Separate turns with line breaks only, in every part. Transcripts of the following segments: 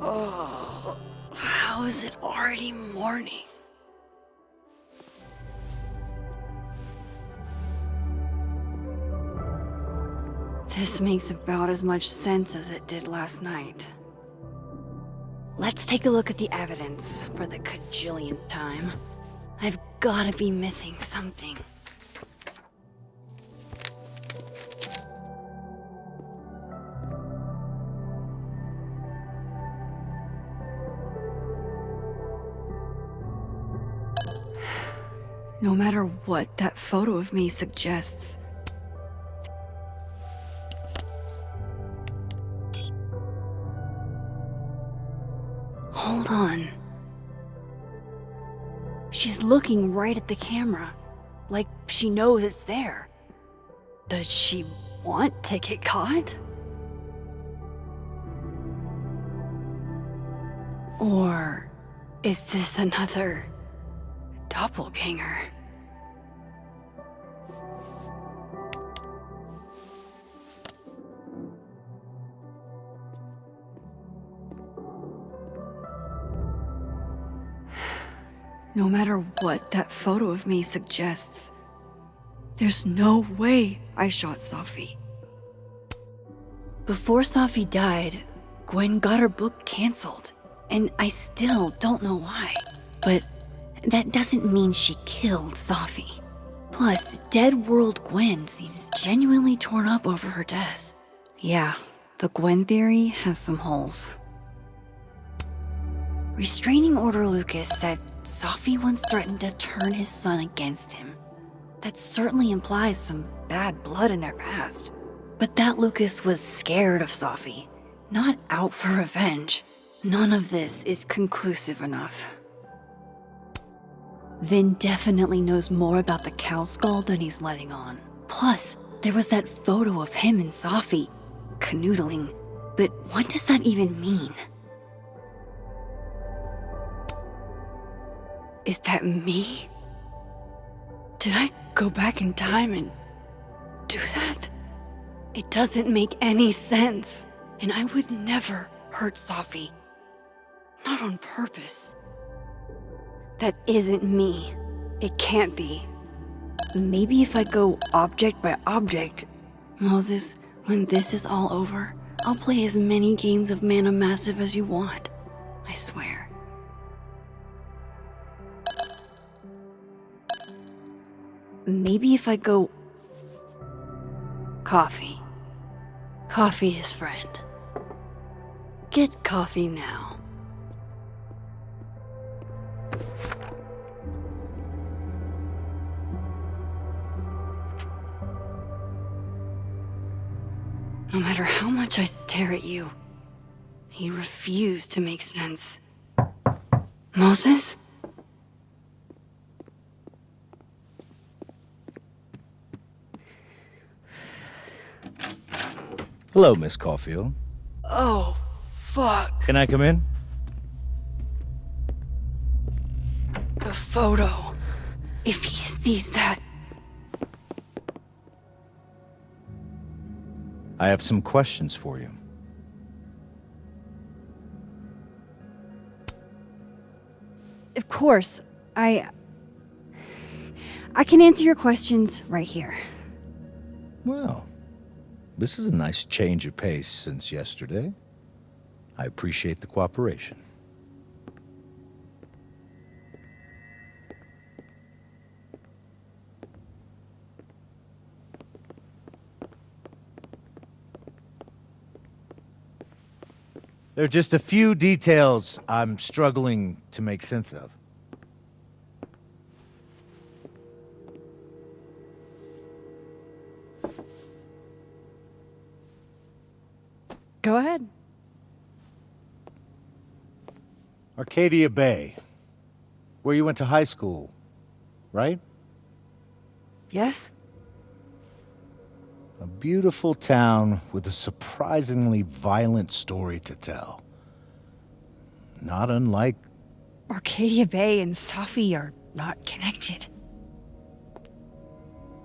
Oh, how is it already morning? This makes about as much sense as it did last night. Let's take a look at the evidence for the cajillionth time. I've gotta be missing something. No matter what that photo of me suggests, hold on. She's looking right at the camera, like she knows it's there. Does she want to get caught? Or is this another doppelganger? No matter what that photo of me suggests, there's no way I shot Safi. Before Safi died, Gwen got her book canceled, and I still don't know why. But that doesn't mean she killed Safi. Plus, Dead World Gwen seems genuinely torn up over her death. Yeah, the Gwen theory has some holes. Restraining Order Lucas said Safi once threatened to turn his son against him. That certainly implies some bad blood in their past. But that Lucas was scared of Safi, not out for revenge. None of this is conclusive enough. Vin definitely knows more about the cow skull than he's letting on. Plus, there was that photo of him and Safi canoodling. But what does that even mean? Is that me? Did I go back in time and do that? It doesn't make any sense, and I would never hurt Safi. Not on purpose. That isn't me. It can't be. Maybe if I go object by object. Moses, when this is all over, I'll play as many games of Mana Massive as you want. I swear. Maybe if I go... Coffee. Coffee is friend. Get coffee now. No matter how much I stare at you, you refuse to make sense. Moses?
Hello, Miss Caulfield.
Oh, fuck.
Can I come in?
The photo. If he sees that...
I have some questions for you.
Of course, I can answer your questions right here.
Well, this is a nice change of pace since yesterday. I appreciate the cooperation. There are just a few details I'm struggling to make sense of.
Go ahead.
Arcadia Bay, where you went to high school, right?
Yes?
A beautiful town with a surprisingly violent story to tell. Not unlike...
Arcadia Bay and Safi are not connected.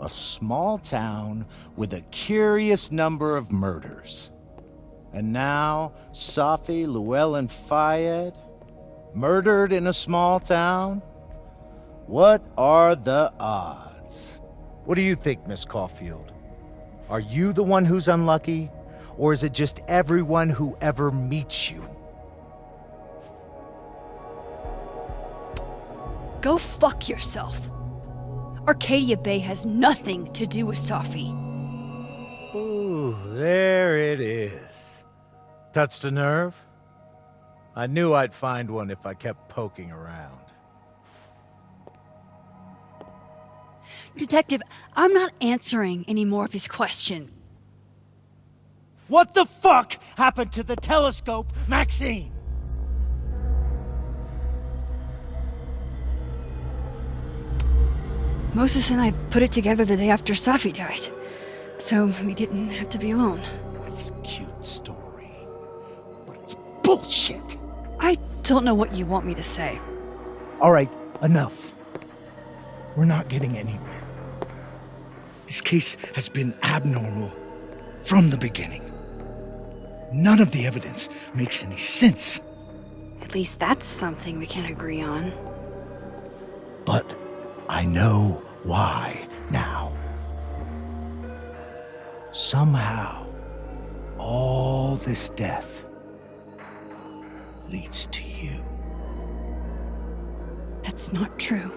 a small town with a curious number of murders. And now, Safi, Llewellyn Fayed, murdered in a small town? What are the odds? What do you think, Miss Caulfield? Are you the one who's unlucky? Or is it just everyone who ever meets you?
Go fuck yourself. Arcadia Bay has nothing to do with Safi.
Ooh, there it is. Touched a nerve? I knew I'd find one if I kept poking around.
Detective, I'm not answering any more of his questions.
What the fuck happened to the telescope, Maxine?
Moses and I put it together the day after Safi died, so we didn't have to be alone.
It's a cute story, but it's bullshit.
I don't know what you want me to say.
All right, enough. We're not getting anywhere. This case has been abnormal from the beginning. None of the evidence makes any sense.
At least that's something we can agree on.
But I know why now. Somehow, all this death leads to you.
That's not true.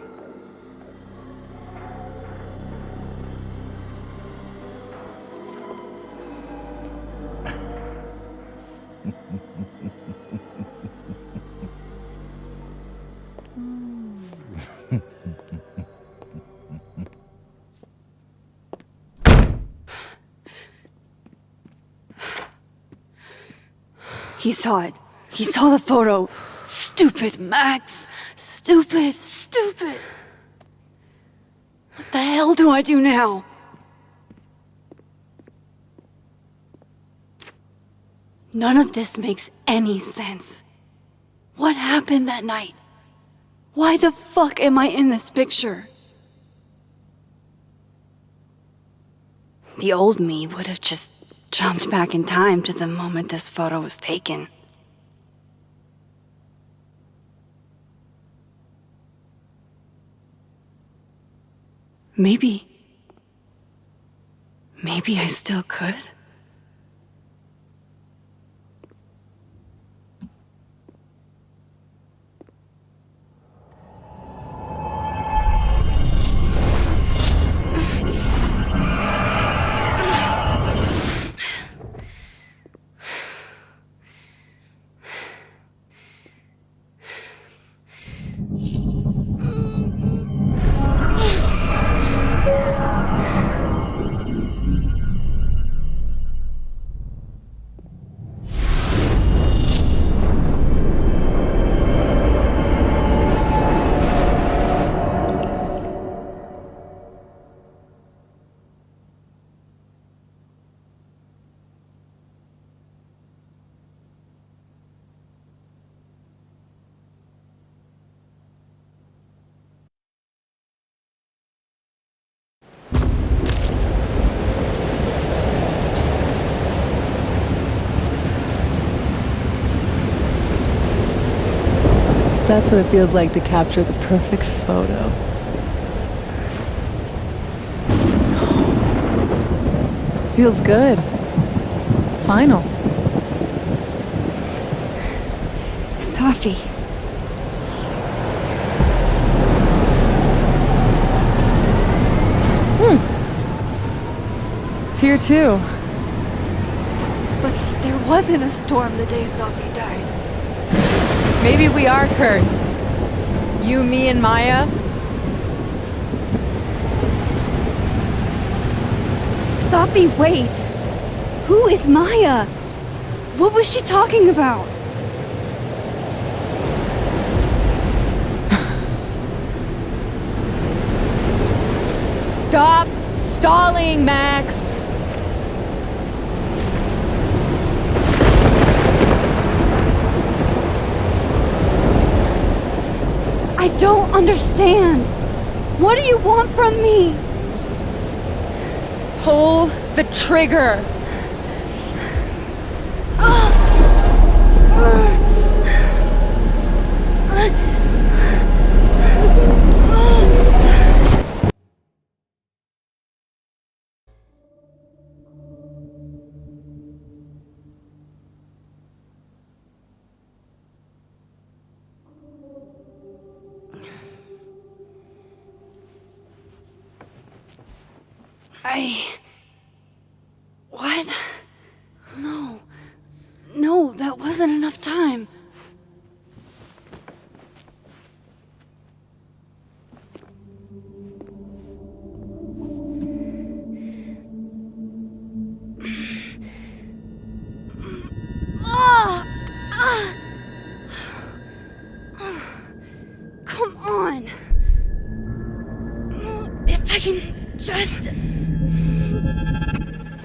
He saw it. He saw the photo. Stupid, Max. Stupid, stupid. What the hell do I do now? None of this makes any sense. What happened that night? Why the fuck am I in this picture? The old me would have just jumped back in time to the moment this photo was taken. Maybe I still could.
That's what it feels like to capture the perfect photo. Feels good. Final.
Safi.
It's here too.
But there wasn't a storm the day Safi died.
Maybe we are cursed. You, me, and Maya.
Safi, wait! Who is Maya? What was she talking about?
Stop stalling, Max!
I don't understand. What do you want from me?
Pull the trigger.
Ah! What? No. No, that wasn't enough time. Ah! Ah! Come on. If I can just...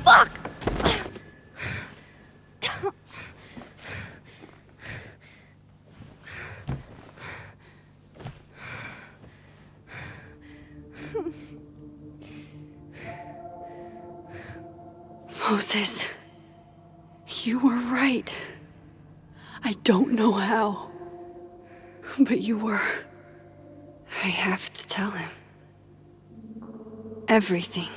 Fuck! Moses, you were right. I don't know how, but you were. I have to tell him. Everything.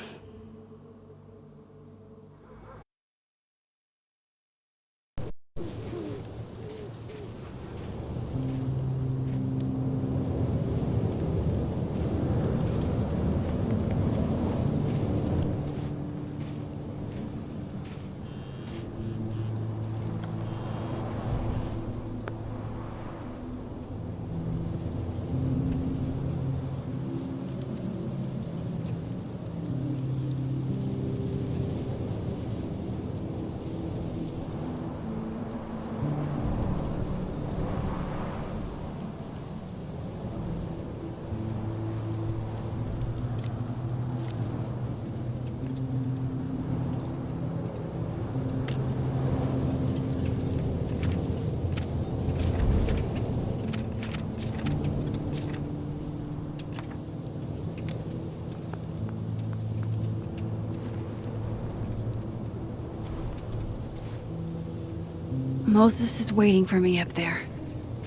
Moses is waiting for me up there.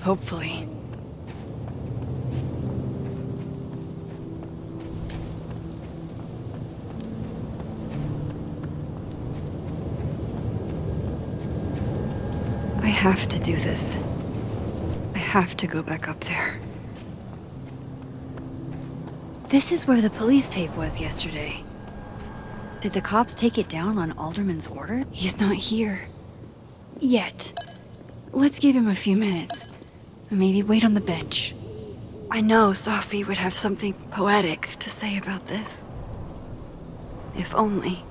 Hopefully. I have to do this. I have to go back up there. This is where the police tape was yesterday. Did the cops take it down on Alderman's order? He's not here. Yet. Let's give him a few minutes. Maybe wait on the bench. I know Sophie would have something poetic to say about this. If only.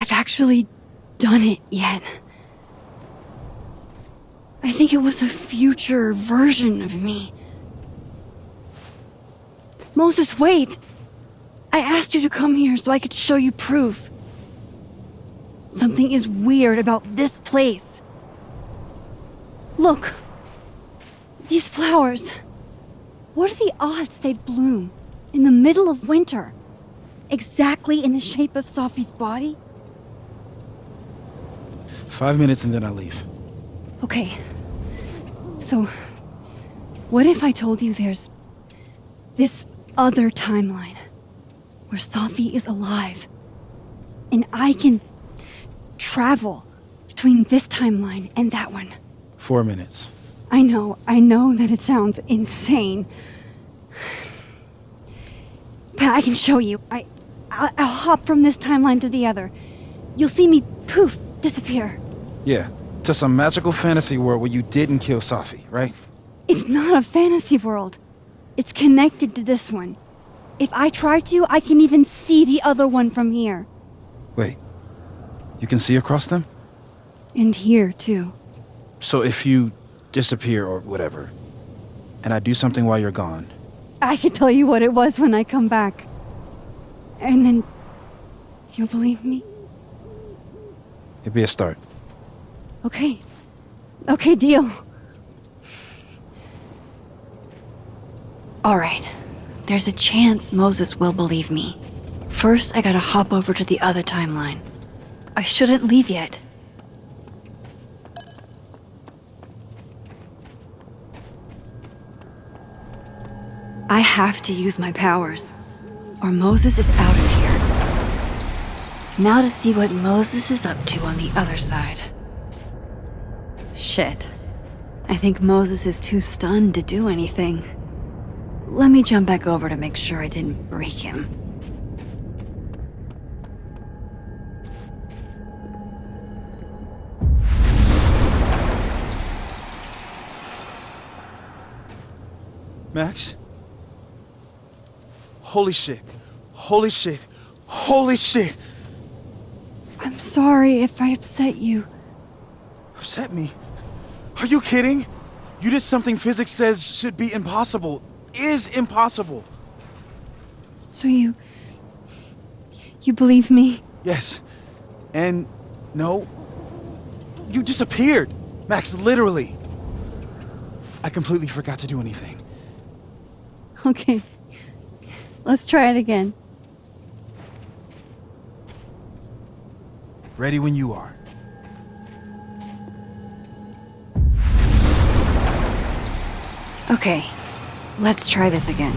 I've actually done it yet. I think it was a future version of me. Moses, wait! I asked you to come here so I could show you proof. Something is weird about this place. Look. These flowers. What are the odds they'd bloom in the middle of winter? Exactly in the shape of Sophie's body?
5 minutes and then I leave.
Okay. So, what if I told you there's this other timeline where Sophie is alive and I can travel between this timeline and that one?
4 minutes.
I know that it sounds insane. But I can show you. I'll hop from this timeline to the other. You'll see me, poof, disappear.
Yeah, to some magical fantasy world where you didn't kill Safi, right?
It's not a fantasy world. It's connected to this one. If I try to, I can even see the other one from here.
Wait, you can see across them?
And here, too.
So if you disappear or whatever, and I do something while you're gone,
I can tell you what it was when I come back. And then you'll believe me?
it'd be a start.
Okay. Okay, deal. All right. There's a chance Moses will believe me. First, I gotta hop over to the other timeline. I shouldn't leave yet. I have to use my powers, or Moses is out of here. Now to see what Moses is up to on the other side. Shit. I think Moses is too stunned to do anything. Let me jump back over to make sure I didn't break him.
Max? Holy shit. Holy shit. Holy shit.
I'm sorry if I upset you.
Upset me? Are you kidding? You did something physics says should be impossible. Is impossible.
So you believe me?
Yes. And no. You disappeared. Max, literally. I completely forgot to do anything.
Okay. Let's try it again.
Ready when you are.
Okay. Let's try this again.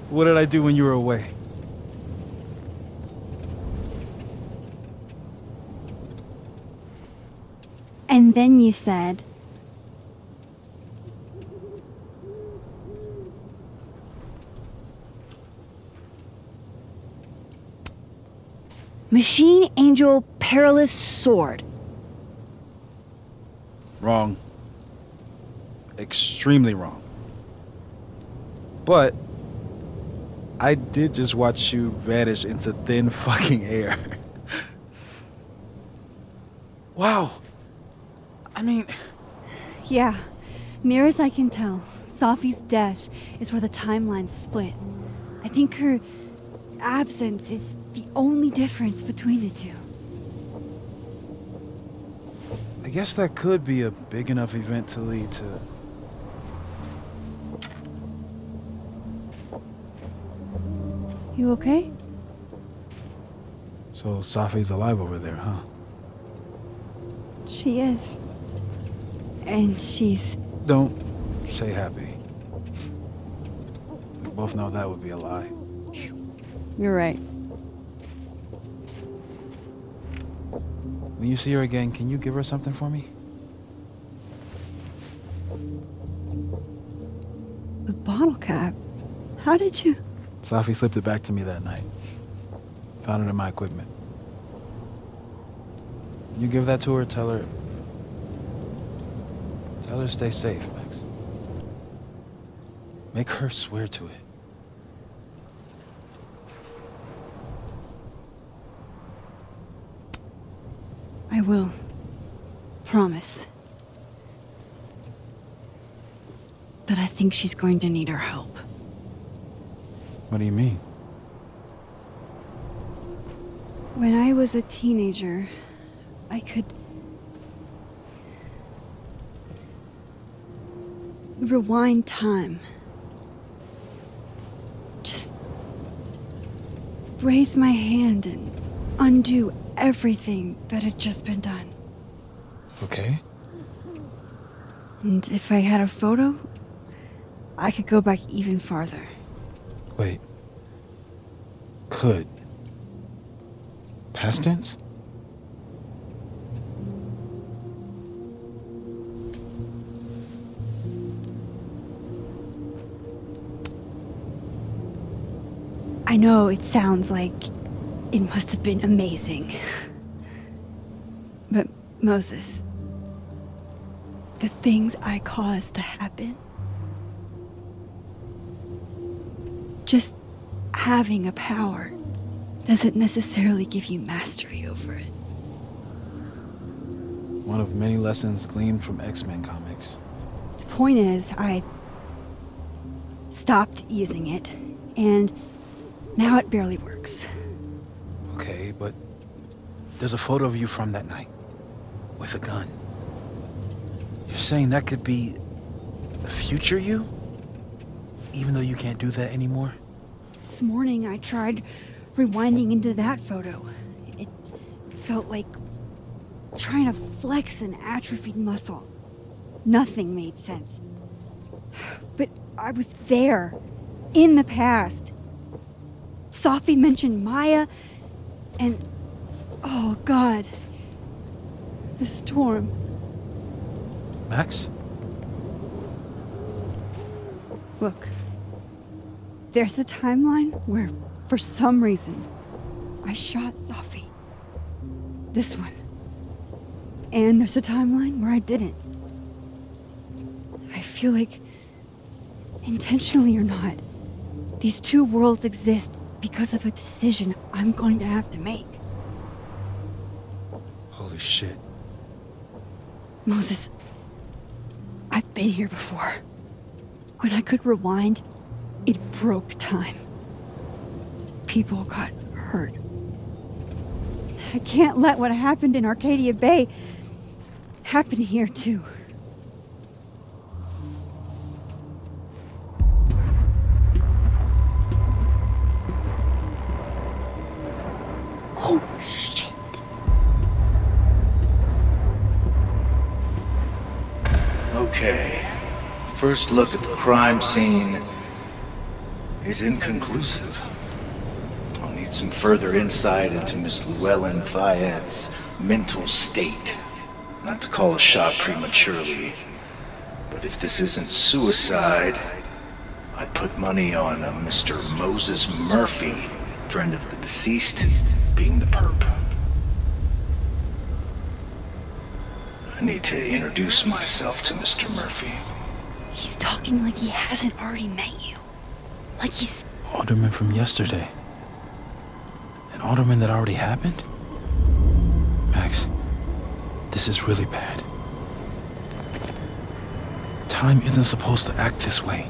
What did I do when you were away?
And then you said, Machine Angel Perilous Sword.
Wrong. Extremely wrong. But I did just watch you vanish into thin fucking air. Wow. I mean,
Yeah, near as I can tell, Safi's death is where the timelines split. I think her absence is the only difference between the two.
I guess that could be a big enough event to lead to...
You okay?
So Safi's alive over there, huh?
She is. And she's.
Don't say happy. We both know that would be a lie.
You're right.
When you see her again, can you give her something for me?
The bottle cap? How did you.
Safi slipped it back to me that night. Found it in my equipment. You give that to her, tell her to stay safe, Max. Make her swear to it.
I will. Promise. But I think she's going to need our help.
What do you mean?
When I was a teenager, I could rewind time. Just raise my hand and undo everything that had just been done.
Okay.
And if I had a photo, I could go back even farther.
Wait. Could. Past tense?
I know it sounds like it must have been amazing. But Moses, the things I caused to happen, just having a power doesn't necessarily give you mastery over it.
One of many lessons gleaned from X-Men comics.
The point is, I stopped using it, and now it barely works.
Okay, but there's a photo of you from that night. With a gun. You're saying that could be a future you? Even though you can't do that anymore?
This morning I tried rewinding into that photo. It felt like trying to flex an atrophied muscle. Nothing made sense. But I was there, in the past. Safi mentioned Maya, and oh God, the storm.
Max?
Look, there's a timeline where, for some reason, I shot Safi. This one. And there's a timeline where I didn't. I feel like, intentionally or not, these two worlds exist because of a decision I'm going to have to make.
Holy shit.
Moses, I've been here before. When I could rewind, it broke time. People got hurt. I can't let what happened in Arcadia Bay happen here too. Oh, shit.
Okay. First look at the crime scene is inconclusive. I'll need some further insight into Miss Llewellyn Fayette's mental state. Not to call a shot prematurely, but if this isn't suicide, I'd put money on a Mr. Moses Murphy, friend of the deceased, being the perp. I need to introduce myself to Mr. Murphy.
He's talking like he hasn't already met you. Like he's...
Alderman from yesterday. An alderman that already happened? Max, this is really bad. Time isn't supposed to act this way.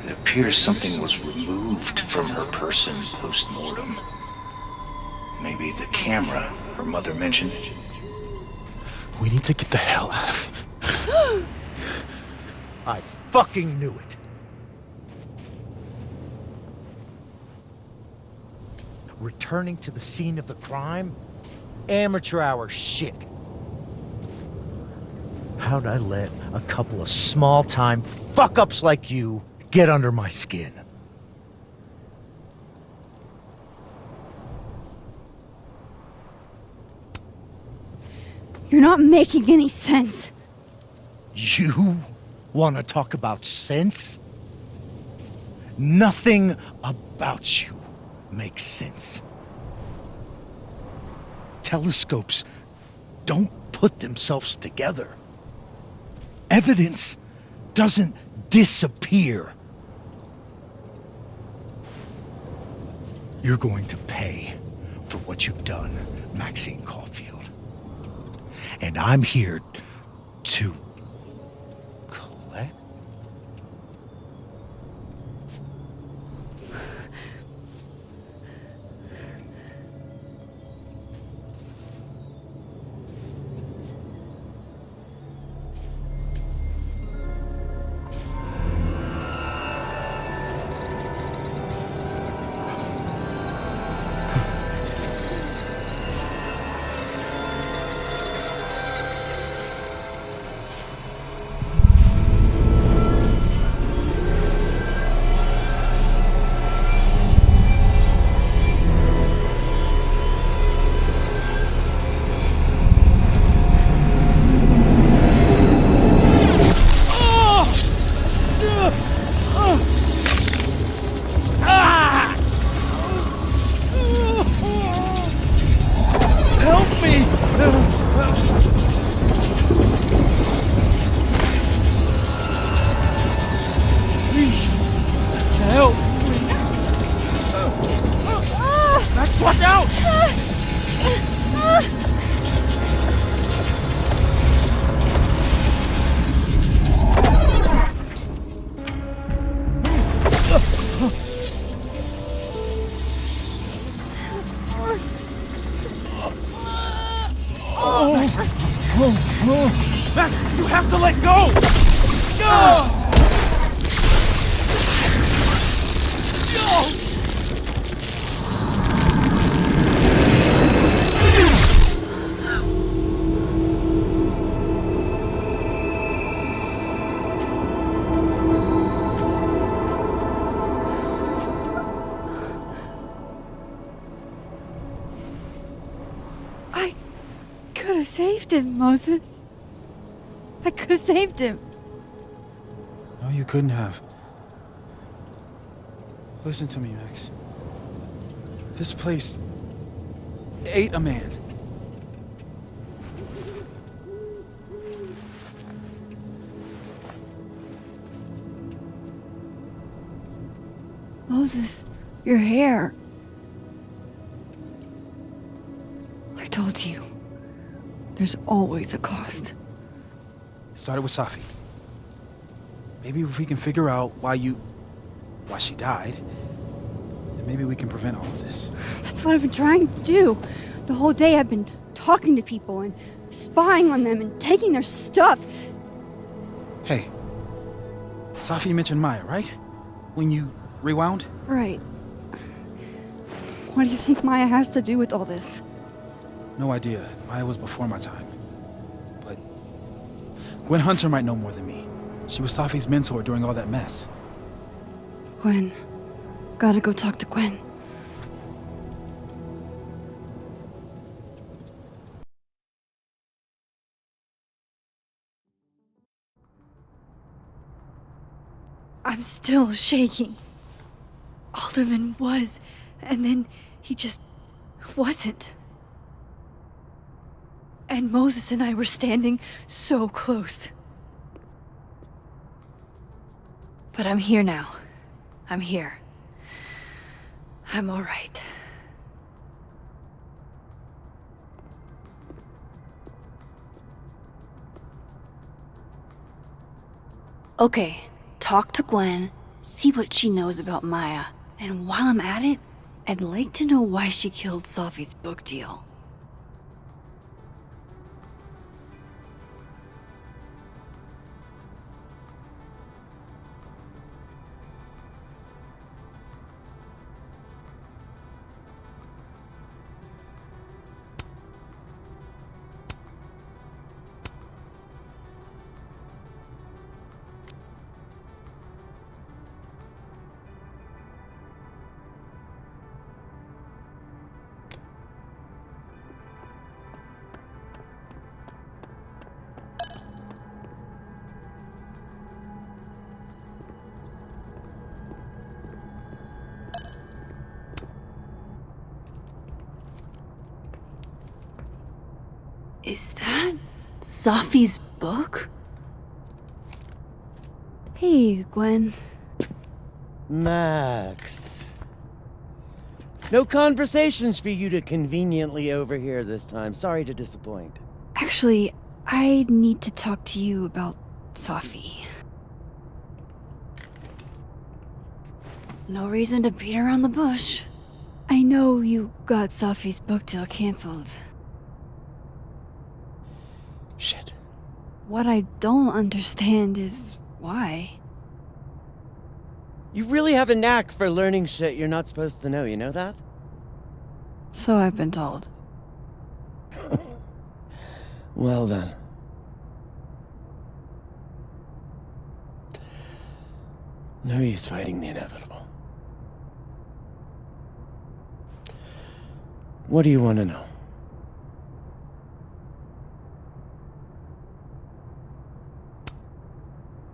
It appears something was removed from her person post-mortem. Maybe the camera her mother mentioned.
We need to get the hell out of here.
I fucking knew it. Returning to the scene of the crime? Amateur hour shit.
How'd I let a couple of small-time fuck-ups like you get under my skin?
You're not making any sense.
You want to talk about sense? Nothing about you makes sense. Telescopes don't put themselves together. Evidence doesn't disappear. You're going to pay for what you've done, Maxine Caulfield. And I'm here to collect.
Max, you have to let go!
I could have saved him, Moses. I could have saved him.
No, you couldn't have. Listen to me, Max. This place ate a man.
Moses, your hair. I told you. There's always a cost.
It started with Safi. Maybe if we can figure out why she died, then maybe we can prevent all of this.
That's what I've been trying to do. The whole day I've been talking to people and spying on them and taking their stuff.
Hey, Safi mentioned Maya, right? When you rewound?
Right. What do you think Maya has to do with all this?
No idea. Maya was before my time. But Gwen Hunter might know more than me. She was Safi's mentor during all that mess.
Gwen. Gotta go talk to Gwen. I'm still shaking. Alderman was, and then he just wasn't. And Moses and I were standing so close. But I'm here now. I'm here. I'm all right. Okay, talk to Gwen, see what she knows about Maya, and while I'm at it, I'd like to know why she killed Safi's book deal. Is that Safi's book? Hey, Gwen.
Max. No conversations for you to conveniently overhear this time. Sorry to disappoint.
Actually, I need to talk to you about Safi. No reason to beat around the bush. I know you got Safi's book deal canceled.
Shit.
What I don't understand is why.
You really have a knack for learning shit you're not supposed to know, you know that?
So I've been told.
Well then. No use fighting the inevitable. What do you want to know?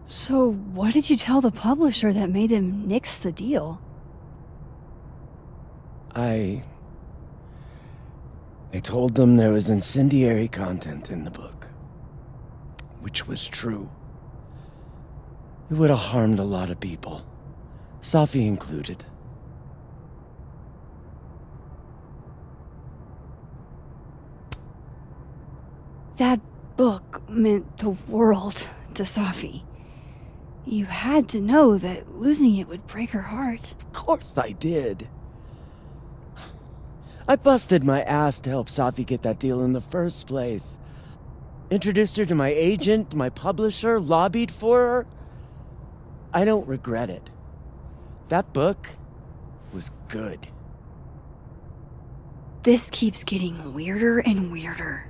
So what did you tell the publisher that made them nix the deal?
I told them there was incendiary content in the book. Which was true. It would have harmed a lot of people. Safi included.
That book meant the world to Safi. You had to know that losing it would break her heart.
Of course I did. I busted my ass to help Safi get that deal in the first place. Introduced her to my agent, my publisher, lobbied for her. I don't regret it. That book was good.
This keeps getting weirder and weirder.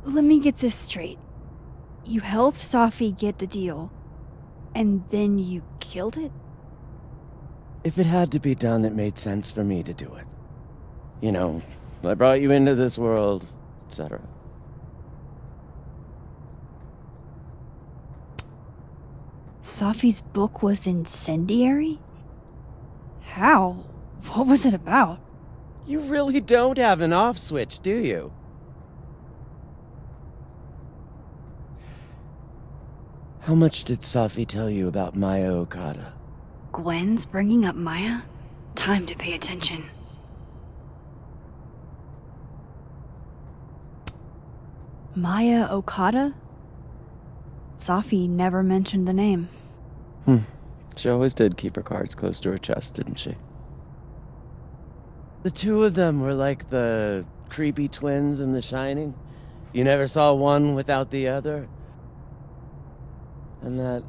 Let me get this straight. You helped Safi get the deal, and then you killed it?
If it had to be done, it made sense for me to do it. You know, I brought you into this world, etc.
Safi's book was incendiary? How? What was it about?
You really don't have an off switch, do you? How much did Safi tell you about Maya Okada?
Gwen's bringing up Maya? Time to pay attention. Maya Okada? Safi never mentioned the name.
She always did keep her cards close to her chest, didn't she? The two of them were like the creepy twins in The Shining. You never saw one without the other. And that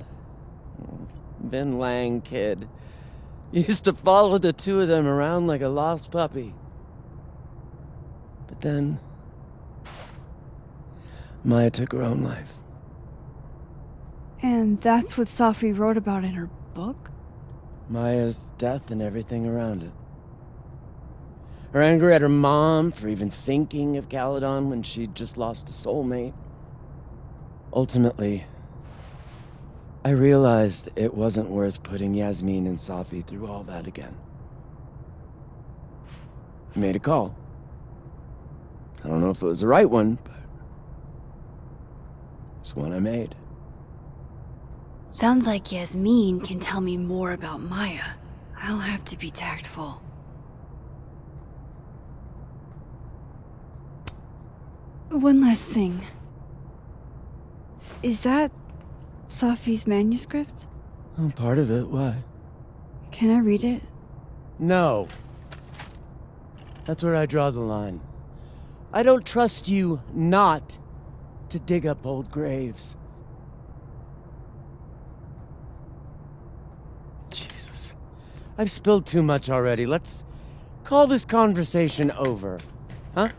Vin Lang kid used to follow the two of them around like a lost puppy. But then Maya took her own life.
And that's what Safi wrote about in her book?
Maya's death and everything around it. Her anger at her mom for even thinking of Caledon when she'd just lost a soulmate. Ultimately, I realized it wasn't worth putting Yasmin and Safi through all that again. I made a call. I don't know if it was the right one, but it's one I made.
Sounds like Yasmin can tell me more about Maya. I'll have to be tactful. One last thing. Is that Safi's manuscript?
Oh, part of it, why?
Can I read it?
No. That's where I draw the line. I don't trust you not to dig up old graves. Jesus. I've spilled too much already. Let's call this conversation over. Huh?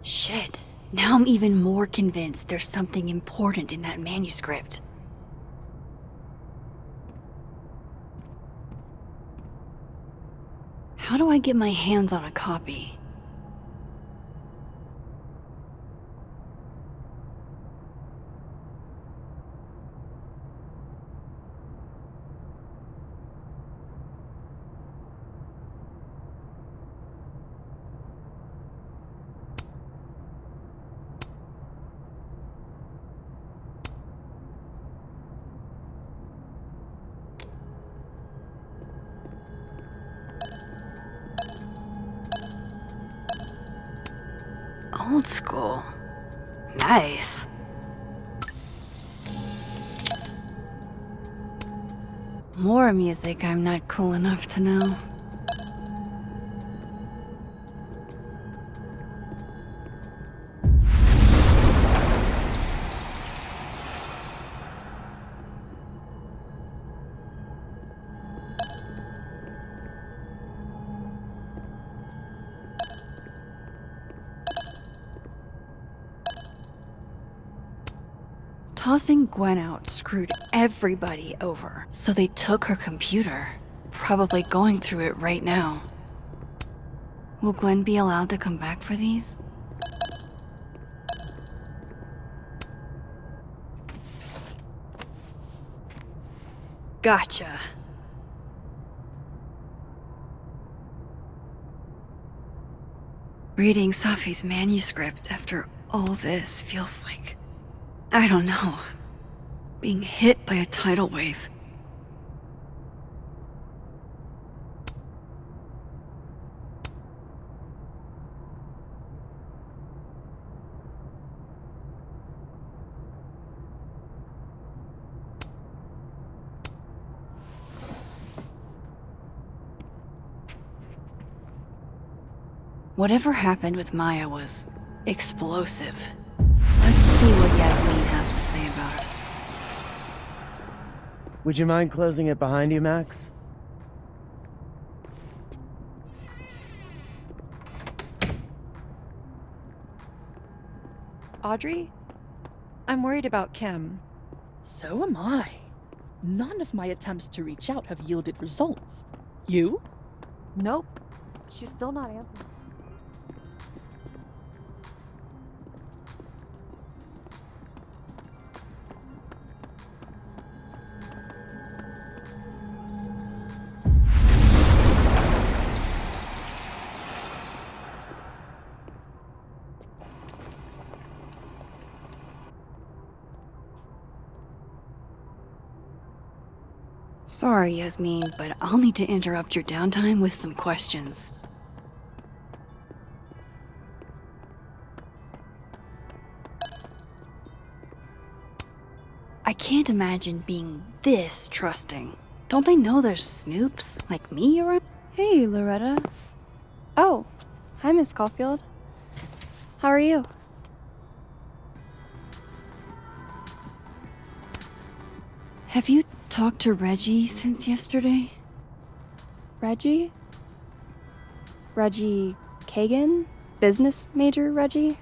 Shit. Now I'm even more convinced there's something important in that manuscript. How do I get my hands on a copy? Old school. Nice. More music I'm not cool enough to know. Tossing Gwen out screwed everybody over, so they took her computer. Probably going through it right now. Will Gwen be allowed to come back for these? Gotcha. Reading Safi's manuscript after all this feels like, I don't know, being hit by a tidal wave. Whatever happened with Maya was explosive. Let's see what Yasmin has to say about it.
Would you mind closing it behind you, Max?
Audrey? I'm worried about Kim.
So am I. None of my attempts to reach out have yielded results. You?
Nope. She's still not answering.
Sorry, Yasmin, but I'll need to interrupt your downtime with some questions. I can't imagine being this trusting. Don't they know there's snoops like me around?
Hey, Loretta. Oh, hi, Miss Caulfield. How are you?
Have you talked to Reggie since yesterday?
Reggie? Reggie Kagan? Business major Reggie?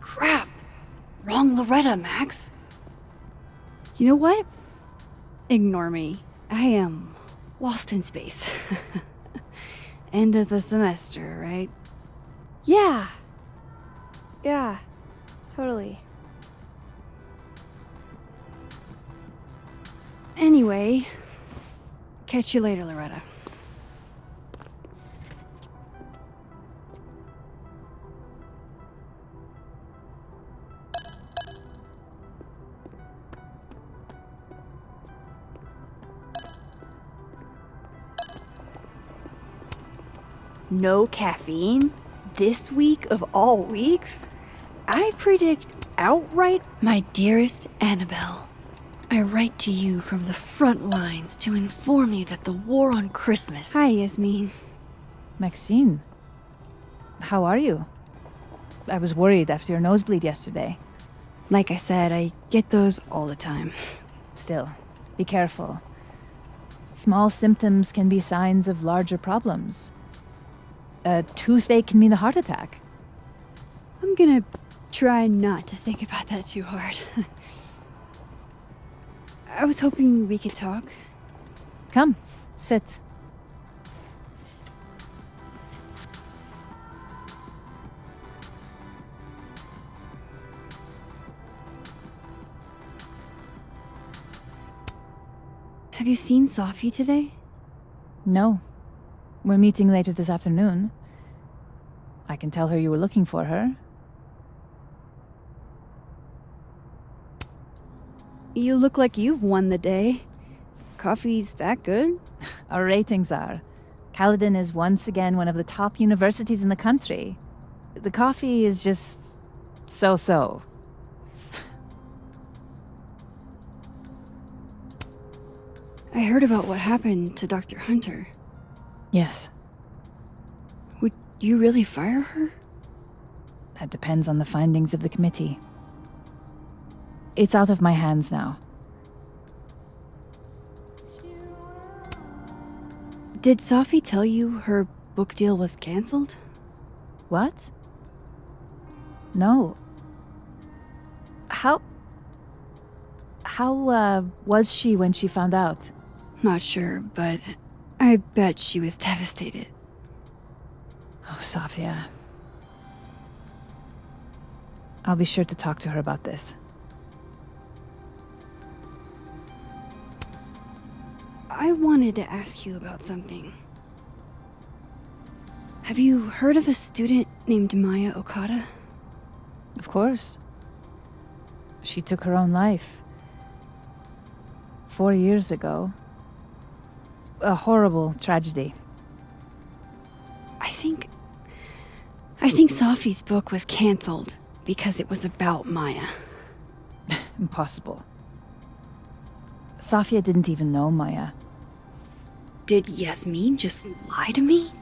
Crap! Wrong Loretta, Max. You know what? Ignore me. I am lost in space. End of the semester, right?
Yeah. Yeah, totally.
Anyway, catch you later, Loretta. No caffeine? This week of all weeks? I predict outright, my dearest Annabelle. I write to you from the front lines to inform you that the war on Christmas. Hi, Yasmin.
Maxine, how are you? I was worried after your nosebleed yesterday.
Like I said, I get those all the time.
Still, be careful. Small symptoms can be signs of larger problems. A toothache can mean a heart attack.
I'm gonna try not to think about that too hard. I was hoping we could talk.
Come, sit.
Have you seen Safi today?
No. We're meeting later this afternoon. I can tell her you were looking for her.
You look like you've won the day. Coffee's that good?
Our ratings are. Caledon is once again one of the top universities in the country. The coffee is just so-so.
I heard about what happened to Dr. Hunter.
Yes,
Would you really fire her?
that depends on the findings of the committee. It's out of my hands now.
Did Safi tell you her book deal was canceled?
What? No. How was she when she found out?
Not sure, but I bet she was devastated.
Oh, Safia. I'll be sure to talk to her about this.
I wanted to ask you about something. Have you heard of a student named Maya Okada?
Of course. She took her own life. 4 years ago. A horrible tragedy.
I think Safi's book was canceled because it was about Maya.
Impossible. Safia didn't even know Maya.
Did Yasmin just lie to me?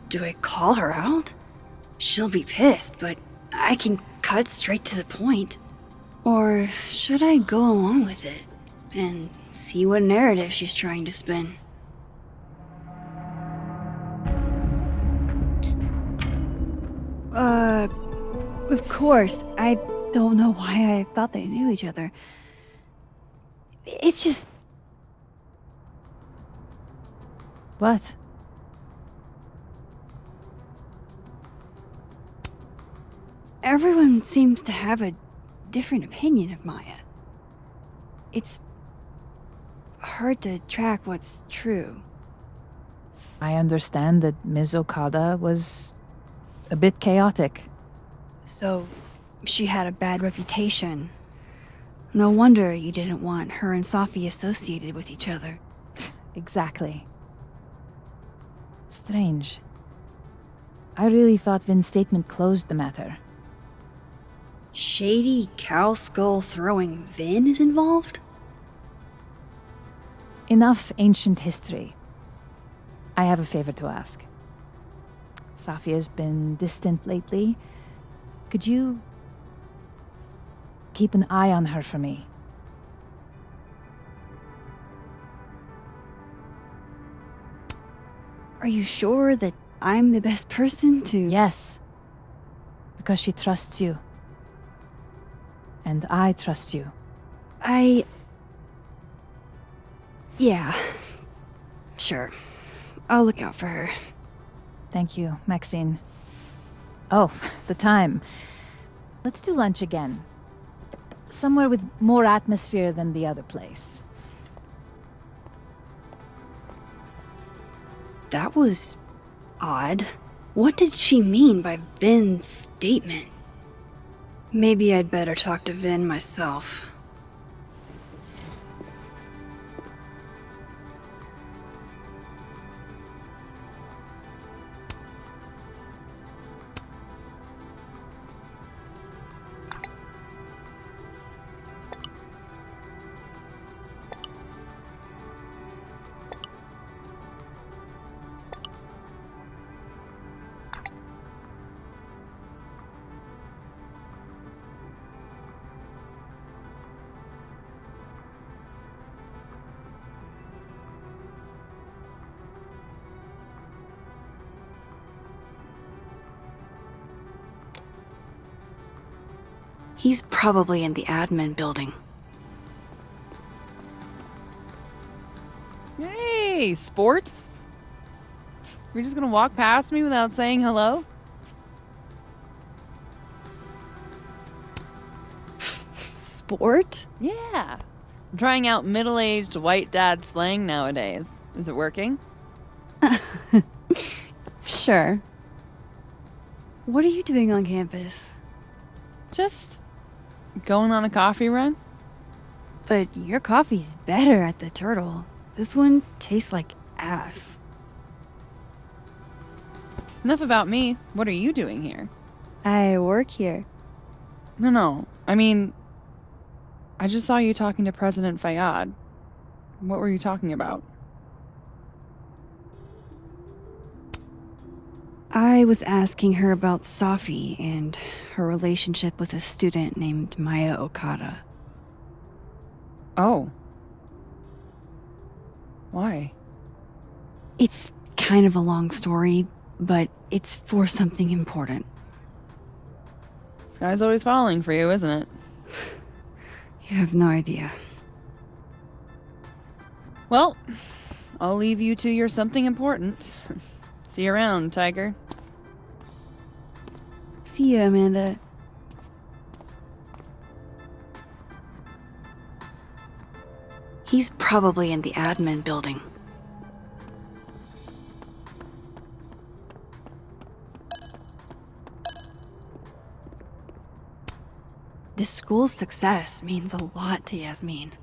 Do I call her out? She'll be pissed, but I can cut straight to the point. Or should I go along with it and see what narrative she's trying to spin? Of course. I don't know why I thought they knew each other. It's just...
What?
Everyone seems to have a different opinion of Maya. It's hard to track what's true.
I understand that Ms. Okada was a bit chaotic.
So, she had a bad reputation. No wonder you didn't want her and Safi associated with each other.
Exactly. Strange. I really thought Vin's statement closed the matter.
Shady cow skull throwing Vin is involved?
Enough ancient history. I have a favor to ask. Safia's been distant lately. Could you keep an eye on her for me?
Are you sure that I'm the best person to...
Yes. Because she trusts you. And I trust you.
Yeah. Sure. I'll look out for her.
Thank you, Maxine. Oh, the time. Let's do lunch again. Somewhere with more atmosphere than the other place.
That was odd. What did she mean by Vin's statement? Maybe I'd better talk to Vin myself. He's probably in the admin building.
Hey, sport. You're just gonna walk past me without saying hello?
Sport?
Yeah. I'm trying out middle-aged white dad slang nowadays. Is it working?
Sure. What are you doing on campus?
Just going on a coffee run?
But your coffee's better at the Turtle. This one tastes like ass.
Enough about me. What are you doing here?
I work here.
No. I mean, I just saw you talking to President Fayyad. What were you talking about?
I was asking her about Safi and her relationship with a student named Maya Okada.
Oh. Why?
It's kind of a long story, but it's for something important.
Sky's always falling for you, isn't it?
You have no idea.
Well, I'll leave you to your something important. See you around, Tiger.
See you, Amanda. He's probably in the admin building. This school's success means a lot to Yasmin.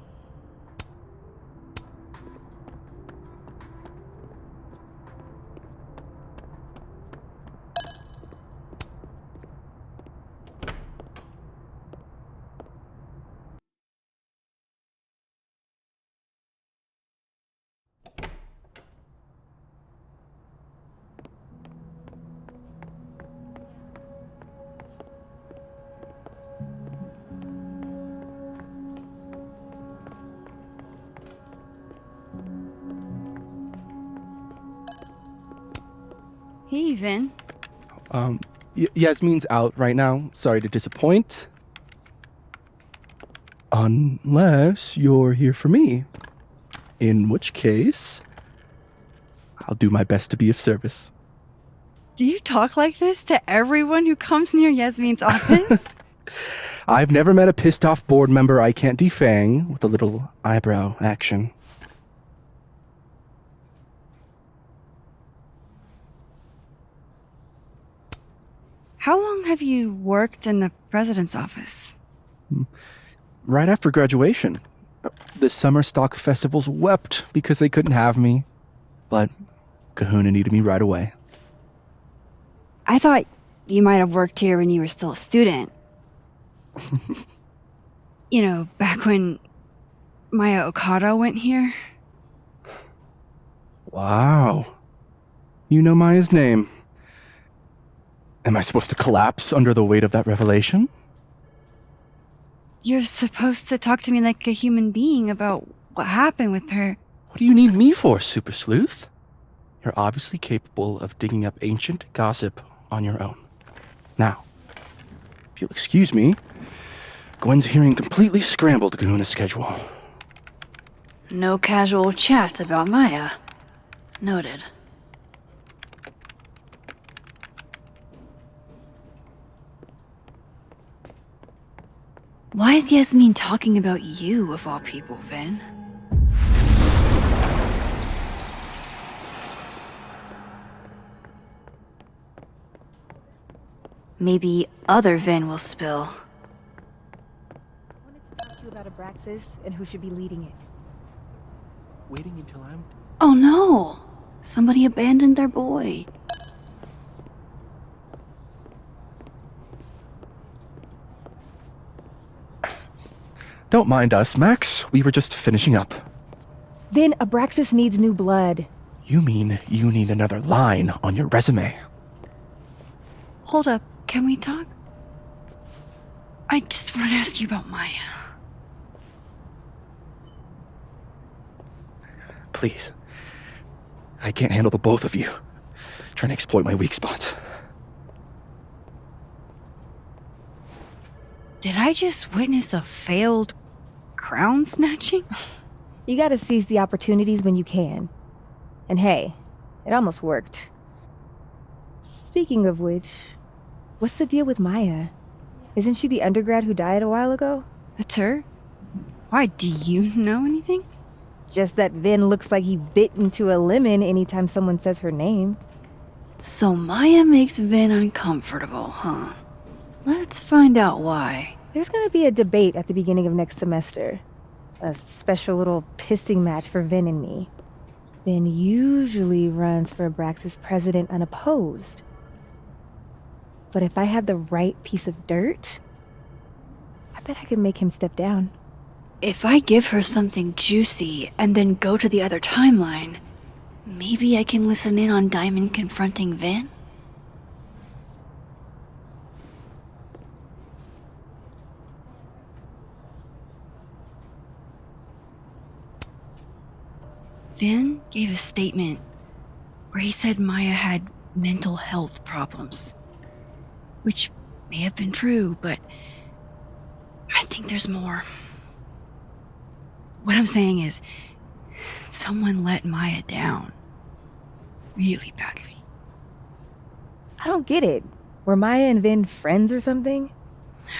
Hey, Vin.
Yasmin's out right now. Sorry to disappoint. Unless you're here for me. In which case, I'll do my best to be of service.
Do you talk like this to everyone who comes near Yasmin's office?
I've never met a pissed off board member I can't defang with a little eyebrow action.
How long have you worked in the president's office?
Right after graduation. The summer stock festivals wept because they couldn't have me. But Kahuna needed me right away.
I thought you might have worked here when you were still a student. You know, back when Maya Okada went here.
Wow. You know Maya's name. Am I supposed to collapse under the weight of that revelation?
You're supposed to talk to me like a human being about what happened with her.
What do you need me for, Super Sleuth? You're obviously capable of digging up ancient gossip on your own. Now, if you'll excuse me, Gwen's hearing completely scrambled Kahuna's schedule.
No casual chat about Maya. Noted. Why is Yasmin talking about you, of all people, Vin? Maybe other Vin will spill.
I wanted to talk to you about Abraxas and who should be leading it.
Waiting until I'm...
Oh no! Somebody abandoned their boy.
Don't mind us, Max. We were just finishing up.
Vin, Abraxas needs new blood.
You mean you need another line on your resume?
Hold up, can we talk? I just want to ask you about Maya.
Please. I can't handle the both of you. Trying to exploit my weak spots.
Did I just witness a failed crown snatching?
You gotta seize the opportunities when you can. And hey, it almost worked. Speaking of which, what's the deal with Maya? Isn't she the undergrad who died a while ago?
That's her? Why, do you know anything?
Just that Vin looks like he bit into a lemon anytime someone says her name.
So Maya makes Vin uncomfortable, huh? Let's find out why.
There's gonna be a debate at the beginning of next semester. A special little pissing match for Vin and me. Vin usually runs for Abraxas president unopposed, But if I had the right piece of dirt, I bet I could make him step down.
If I give her something juicy and then go to the other timeline, maybe I can listen in on Diamond confronting Vin? Vin gave a statement where he said Maya had mental health problems. Which may have been true, but I think there's more. What I'm saying is, someone let Maya down. Really badly.
I don't get it. Were Maya and Vin friends or something?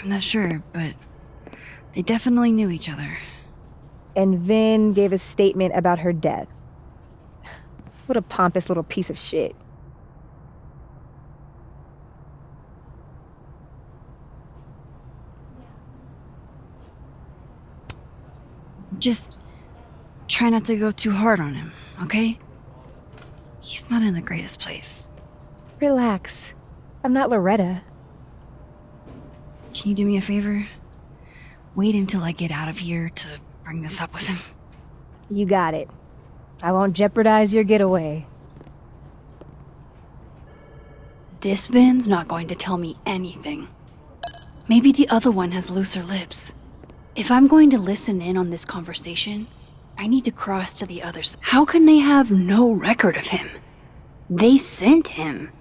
I'm not sure, but they definitely knew each other.
And Vin gave a statement about her death. What a pompous little piece of shit.
Just try not to go too hard on him, okay? He's not in the greatest place.
Relax. I'm not Loretta.
Can you do me a favor? Wait until I get out of here to bring this up with him.
You got it. I won't jeopardize your getaway.
This Vin's not going to tell me anything. Maybe the other one has looser lips. If I'm going to listen in on this conversation, I need to cross to the other side. How can they have no record of him? They sent him.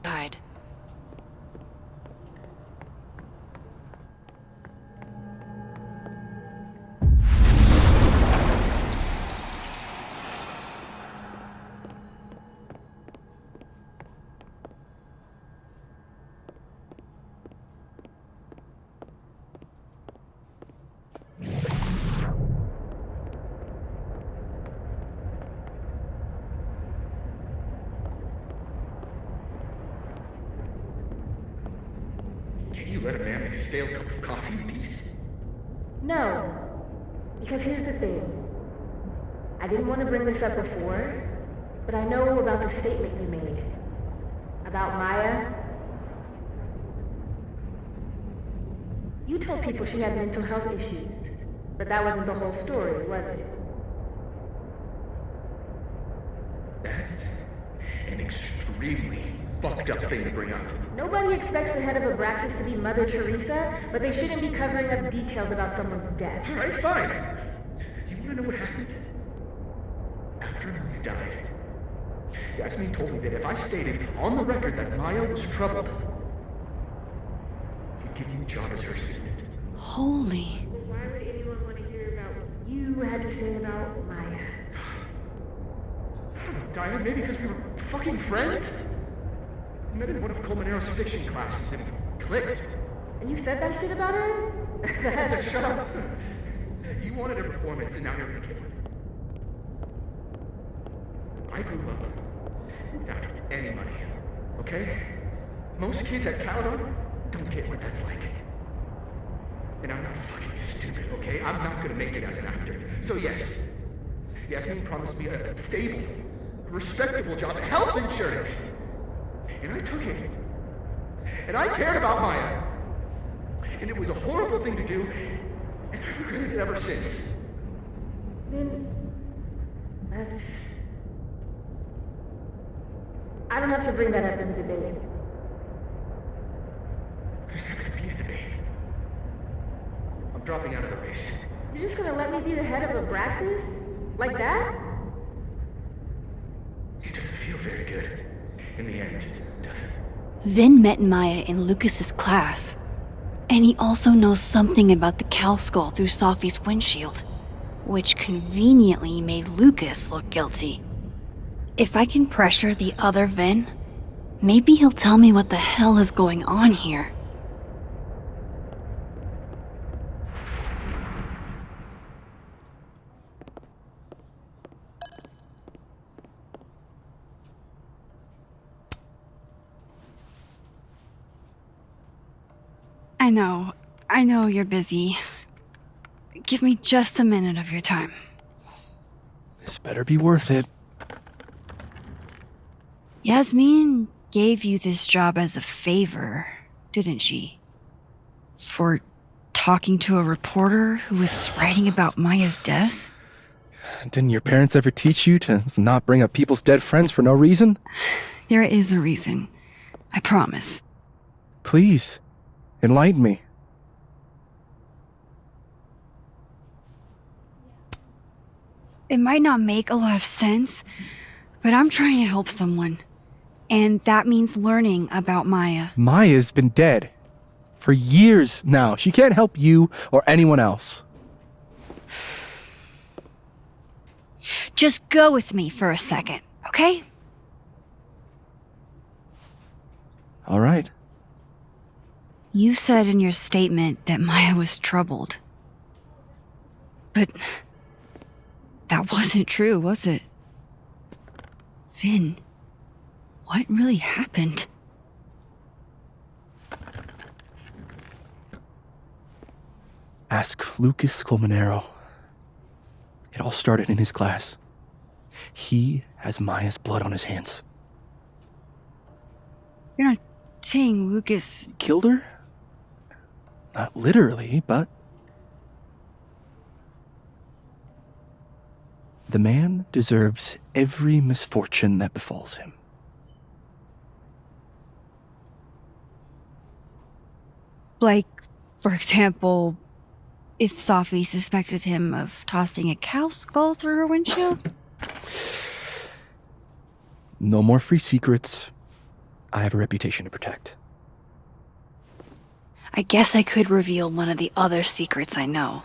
Died.
Can you let a man make a stale cup of coffee in peace?
No. Because here's the thing. I didn't want to bring this up before, but I know about the statement you made. About Maya. You told people she had mental health issues, but that wasn't the whole story, was it?
That's an extremely fucked up thing to bring up.
Nobody expects the head of Abraxas to be Mother Teresa, but they shouldn't be covering up details about someone's death.
Alright, fine. You wanna know what happened? After Maya died, Yasmin told me that if I stated on the record that Maya was troubled, he'd give me a job as her assistant.
Holy.
Why would anyone want to hear about what you had to say about Maya?
I don't know, Diamond, maybe because we were fucking friends? We met in one of Colmenaro's fiction classes and we clicked.
And you said that shit about her?
Shut up. You wanted a performance and now you're gonna kill it. I grew up without any money, okay? Most kids at Caledon don't get what that's like. And I'm not fucking stupid, okay? I'm not gonna make it as an actor. So yes, Yasmin promised me a stable, respectable job, health insurance. And I took it. And I cared about Maya. And it was a horrible thing to do, and I've regretted it ever since.
Then that's... I don't have to bring that up in the debate.
There's not gonna be a debate. I'm dropping out of the race.
You're just gonna let me be the head of Abraxas? Like that?
It doesn't feel very good. In the end, does it?
Vin met Maya in Lucas's class. And he also knows something about the cow skull through Sophie's windshield, which conveniently made Lucas look guilty. If I can pressure the other Vin, maybe he'll tell me what the hell is going on here. I know you're busy. Give me just a minute of your time.
This better be worth it.
Yasmin gave you this job as a favor, didn't she? For talking to a reporter who was writing about Maya's death?
Didn't your parents ever teach you to not bring up people's dead friends for no reason?
There is a reason. I promise.
Please, enlighten me.
It might not make a lot of sense, but I'm trying to help someone. And that means learning about Maya.
Maya's been dead for years now. She can't help you or anyone else.
Just go with me for a second, okay?
All right.
You said in your statement that Maya was troubled. But that wasn't true, was it? Vin, what really happened?
Ask Lucas Colmenero. It all started in his class. He has Maya's blood on his hands.
You're not saying Lucas...
Killed her? Not literally, but... The man deserves every misfortune that befalls him.
Like, for example, if Safi suspected him of tossing a cow skull through her windshield?
No more free secrets. I have a reputation to protect.
I guess I could reveal one of the other secrets I know.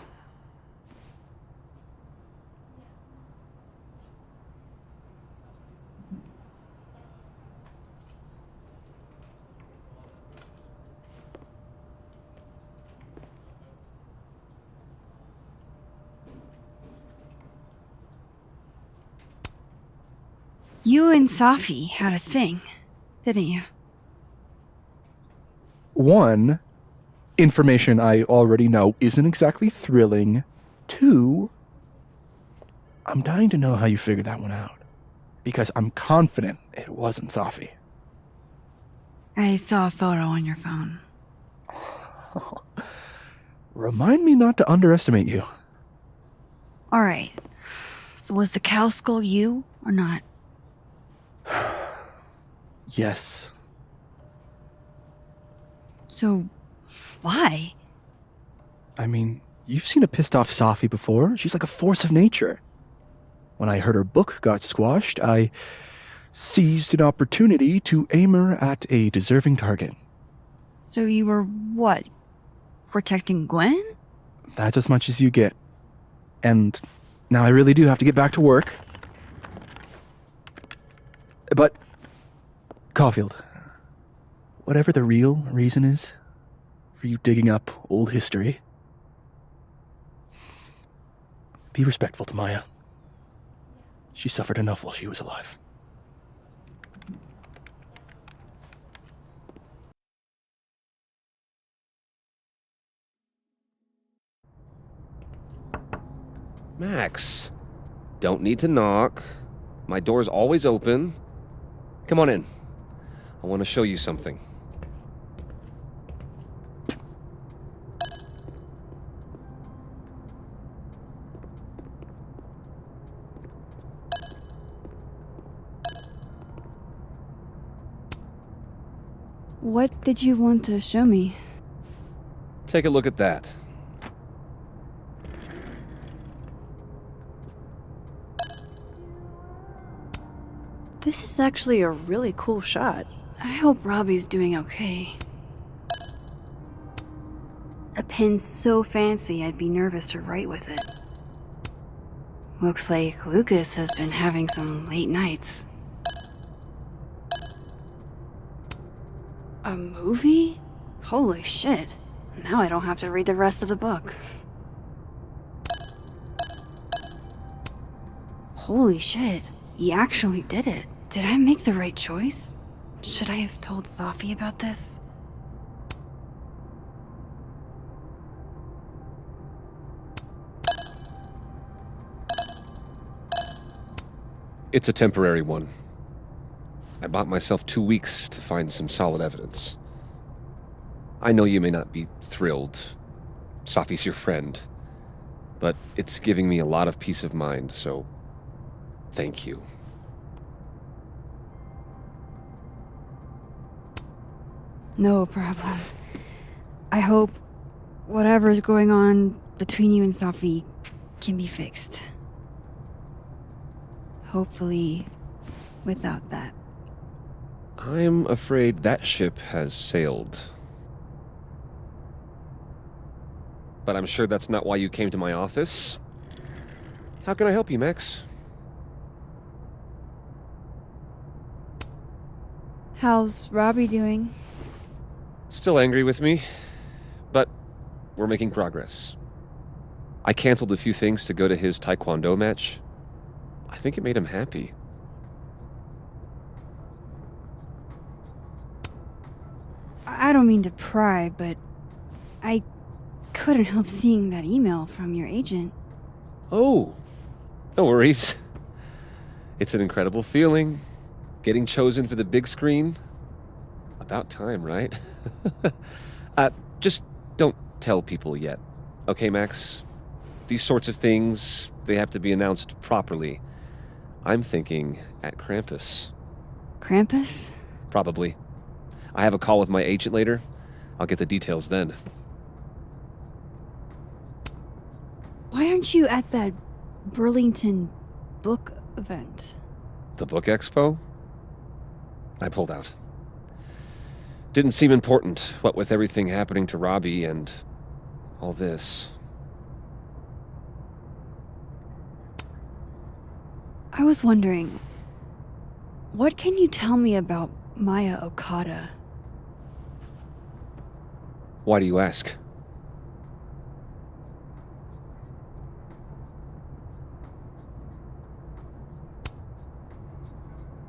You and Safi had a thing, didn't you?
One, information I already know isn't exactly thrilling. Two, I'm dying to know how you figured that one out. Because I'm confident it wasn't Safi.
I saw a photo on your phone.
Remind me not to underestimate you.
Alright. So was the cow skull you, or not?
Yes.
So, why?
I mean, you've seen a pissed off Safi before. She's like a force of nature. When I heard her book got squashed, I seized an opportunity to aim her at a deserving target.
So you were, what, protecting Gwen?
That's as much as you get. And now I really do have to get back to work. But, Caulfield, whatever the real reason is for you digging up old history, be respectful to Maya. She suffered enough while she was alive.
Max, don't need to knock. My door's always open. Come on in. I want to show you something.
What did you want to show me?
Take a look at that.
This is actually a really cool shot. I hope Robbie's doing okay. A pen so fancy I'd be nervous to write with it. Looks like Lucas has been having some late nights. A movie? Holy shit. Now I don't have to read the rest of the book. Holy shit. He actually did it. Did I make the right choice? Should I have told Safi about this?
It's a temporary one. I bought myself 2 weeks to find some solid evidence. I know you may not be thrilled. Safi's your friend. But it's giving me a lot of peace of mind, so thank you.
No problem. I hope whatever's going on between you and Safi can be fixed. Hopefully, without that.
I'm afraid that ship has sailed. But I'm sure that's not why you came to my office. How can I help you, Max?
How's Robbie doing?
Still angry with me, but we're making progress. I canceled a few things to go to his Taekwondo match. I think it made him happy.
I don't mean to pry, but I couldn't help seeing that email from your agent.
Oh, no worries. It's an incredible feeling. Getting chosen for the big screen. About time, right? Just don't tell people yet. Okay, Max? These sorts of things, they have to be announced properly. I'm thinking at Krampus.
Krampus?
Probably. I have a call with my agent later. I'll get the details then.
Why aren't you at that Burlington book event?
The book expo? I pulled out. Didn't seem important, what with everything happening to Robbie and all this.
I was wondering, what can you tell me about Maya Okada?
Why do you ask?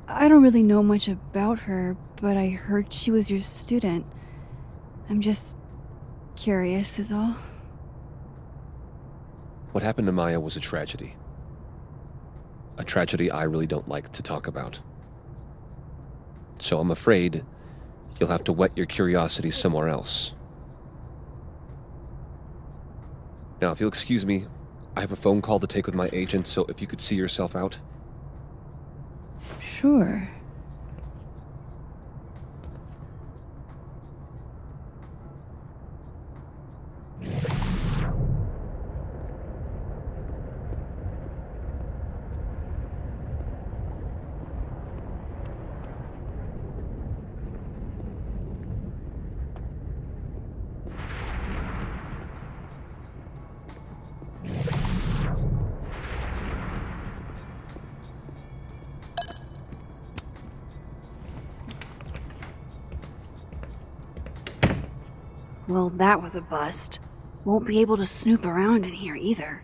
I don't really know much about her, but I heard she was your student. I'm just curious, is all.
What happened to Maya was a tragedy. A tragedy I really don't like to talk about. So I'm afraid you'll have to whet your curiosity somewhere else. Now, if you'll excuse me, I have a phone call to take with my agent, so if you could see yourself out.
Sure. Well, that was a bust. Won't be able to snoop around in here either.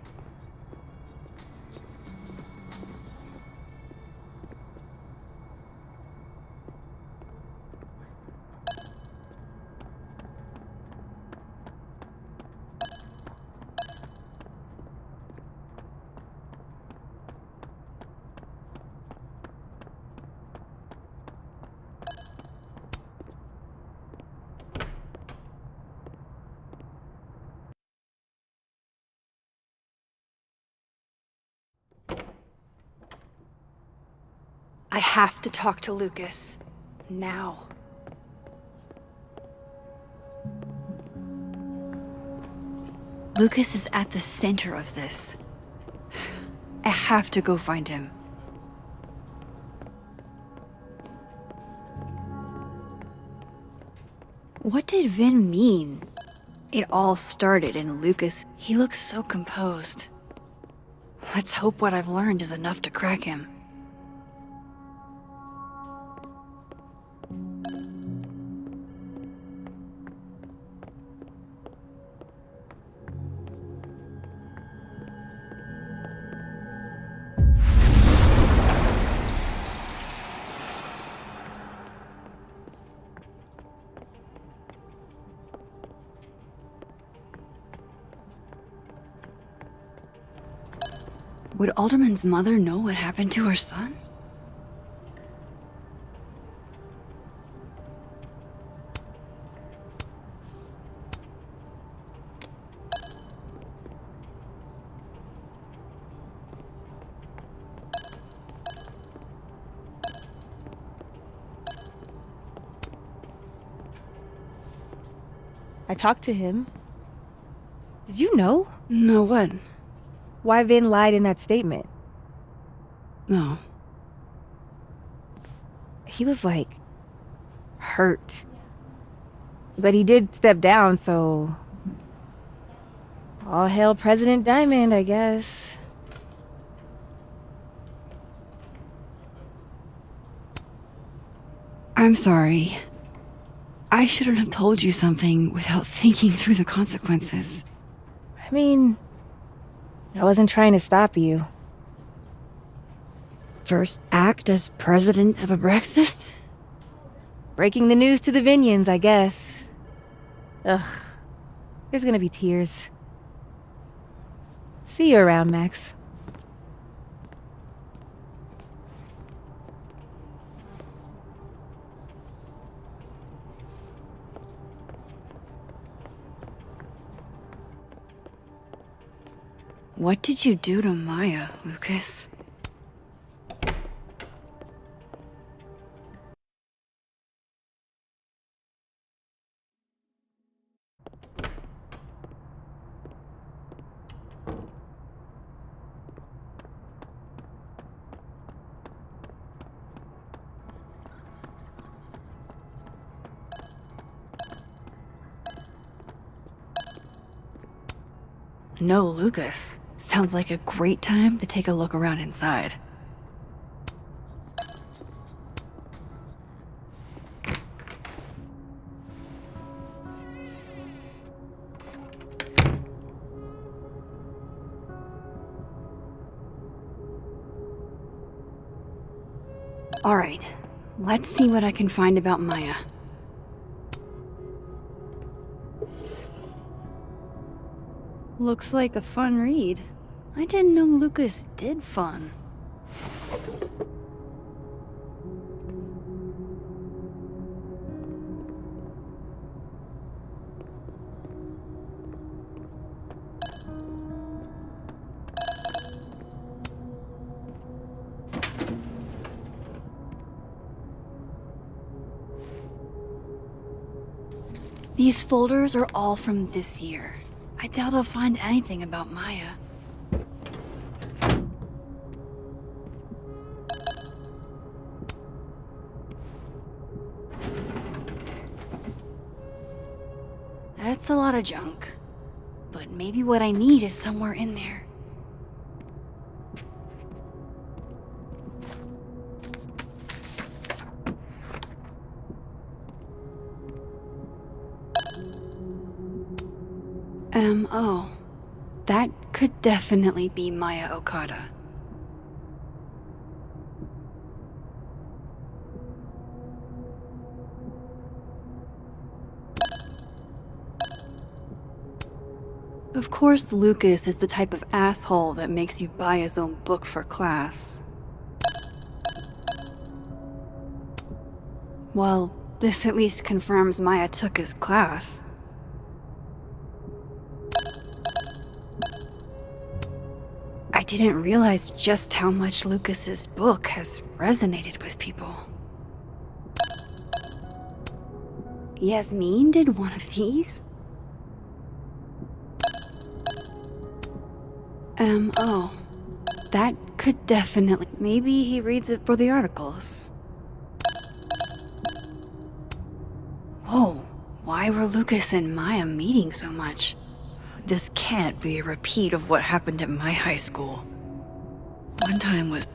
I have to talk to Lucas. Now. Lucas is at the center of this. I have to go find him. What did Vin mean? It all started in Lucas. He looks so composed. Let's hope what I've learned is enough to crack him. Would Alderman's mother know what happened to her son?
I talked to him. Did you know?
No, what?
Why Vin lied in that statement.
No.
He was like hurt. But he did step down, so all hail President Diamond, I guess.
I'm sorry. I shouldn't have told you something without thinking through the consequences.
I mean, I wasn't trying to stop you.
First act as president of a Brexit?
Breaking the news to the Vinians, I guess. Ugh. There's gonna be tears. See you around, Max.
What did you do to Maya, Lucas? No, Lucas. Sounds like a great time to take a look around inside. Alright, let's see what I can find about Maya. Looks like a fun read. I didn't know Lucas did fun. These folders are all from this year. I doubt I'll find anything about Maya. That's a lot of junk. But maybe what I need is somewhere in there. Oh. That could definitely be Maya Okada. Of course, Lucas is the type of asshole that makes you buy his own book for class. Well, this at least confirms Maya took his class. I didn't realize just how much Lucas's book has resonated with people. Yasmin did one of these? Oh. That could definitely... Maybe he reads it for the articles. Whoa, why were Lucas and Maya meeting so much? This can't be a repeat of what happened at my high school. One time was...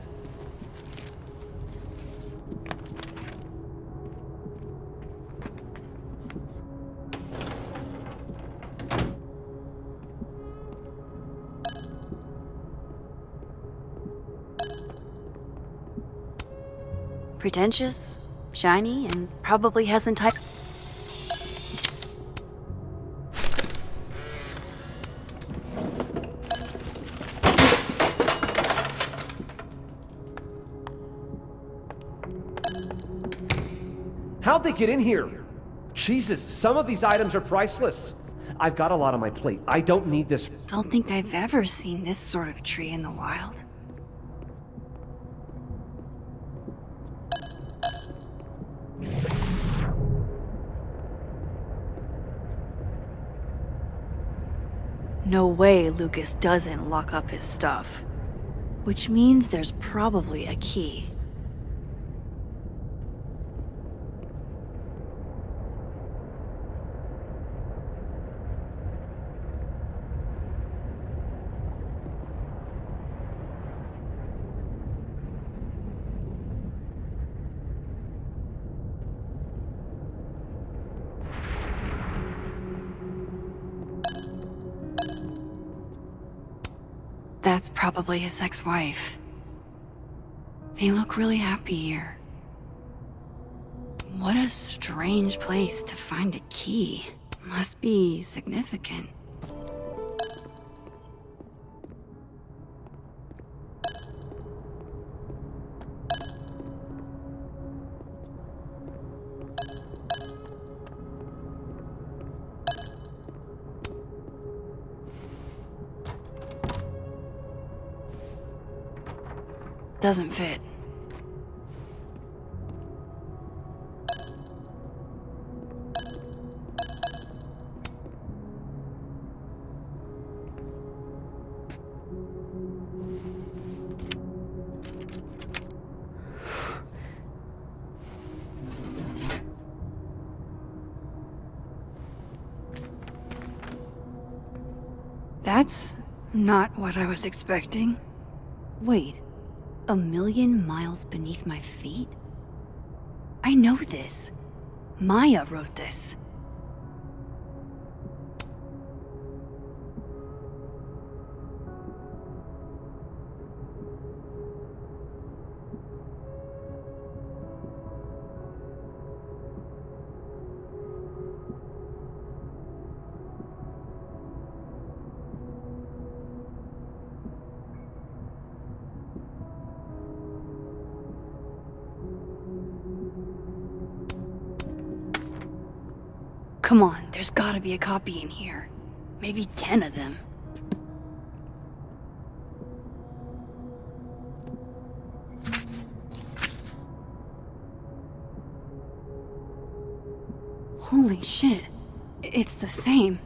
pretentious, shiny, and probably hasn't typed...
How'd they get in here? Jesus, some of these items are priceless. I've got a lot on my plate. I don't need this.
Don't think I've ever seen this sort of tree in the wild. No way Lucas doesn't lock up his stuff. Which means there's probably a key. That's probably his ex-wife. They look really happy here. What a strange place to find a key. Must be significant. Doesn't fit. That's not what I was expecting. Wait. 1,000,000 miles beneath my feet? I know this. Maya wrote this. Come on, there's gotta be a copy in here. Maybe 10 of them. Holy shit. It's the same.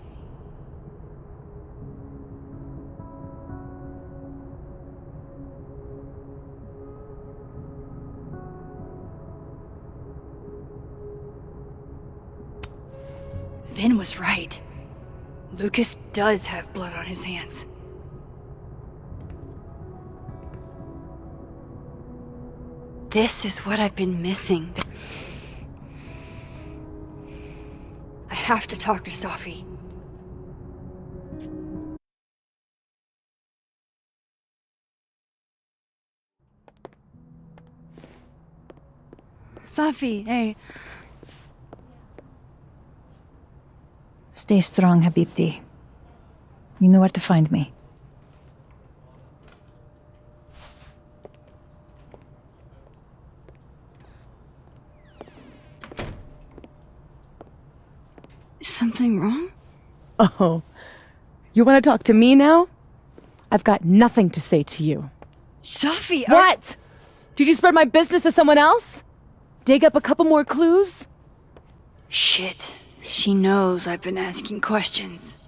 Vin was right. Lucas does have blood on his hands. This is what I've been missing. I have to talk to Safi. Safi, hey.
Stay strong, Habibti. You know where to find me.
Is something wrong?
Oh, you want to talk to me now? I've got nothing to say to you.
Safi,
What? Did you spread my business to someone else? Dig up a couple more clues?
Shit. She knows I've been asking questions.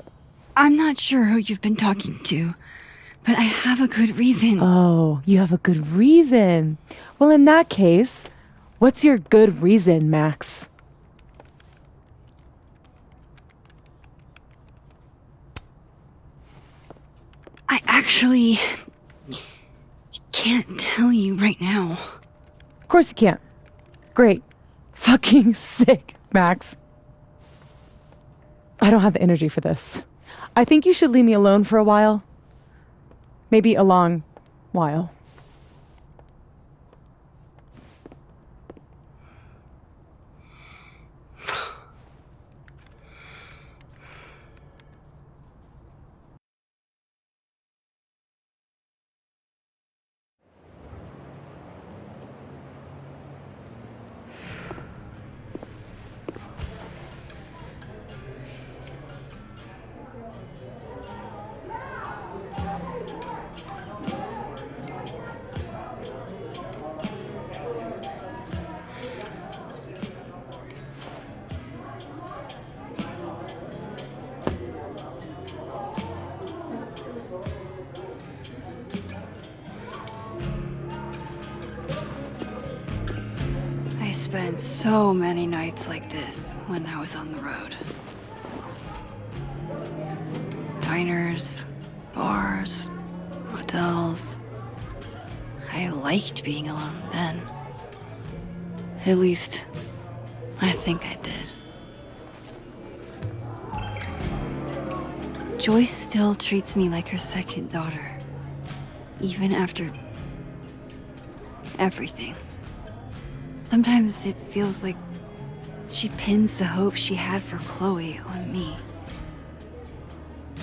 I'm not sure who you've been talking to, but I have a good reason.
Oh, you have a good reason. Well, in that case, what's your good reason, Max?
I actually can't tell you right now.
Of course you can't. Great. Fucking sick, Max. I don't have the energy for this. I think you should leave me alone for a while. Maybe a long while.
spent so many nights like this when I was on the road. Diners, bars, hotels. I liked being alone then. At least, I think I did. Joyce still treats me like her second daughter, even after everything. Sometimes it feels like she pins the hope she had for Chloe on me.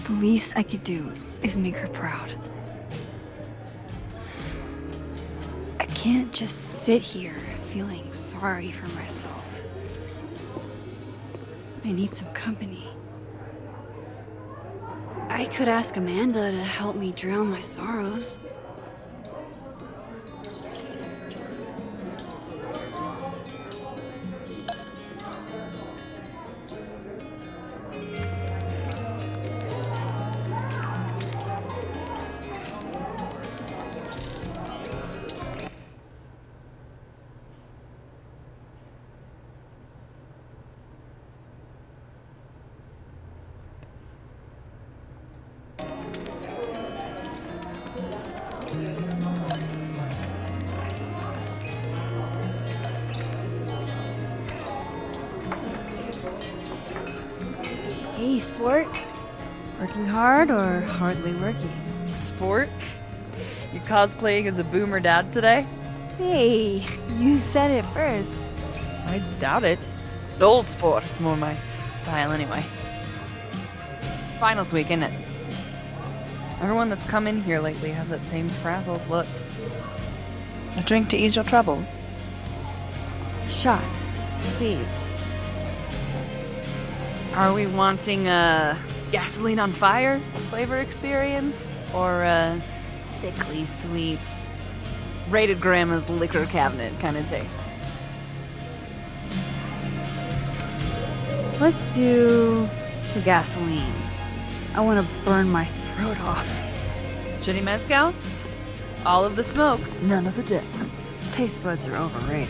The least I could do is make her proud. I can't just sit here feeling sorry for myself. I need some company. I could ask Amanda to help me drown my sorrows. Hey, sport. Working hard or hardly working?
Sport? You cosplaying as a boomer dad today?
Hey, you said it first.
I doubt it. Old sport is more my style anyway. It's finals week, isn't it? Everyone that's come in here lately has that same frazzled look. A drink to ease your troubles.
Shot, please.
Are we wanting a gasoline on fire flavor experience? Or a sickly sweet, rated grandma's liquor cabinet kind of taste?
Let's do the gasoline. I want to burn my throat off.
Shitty mezcal? All of the smoke, none of the dirt.
Taste buds are overrated.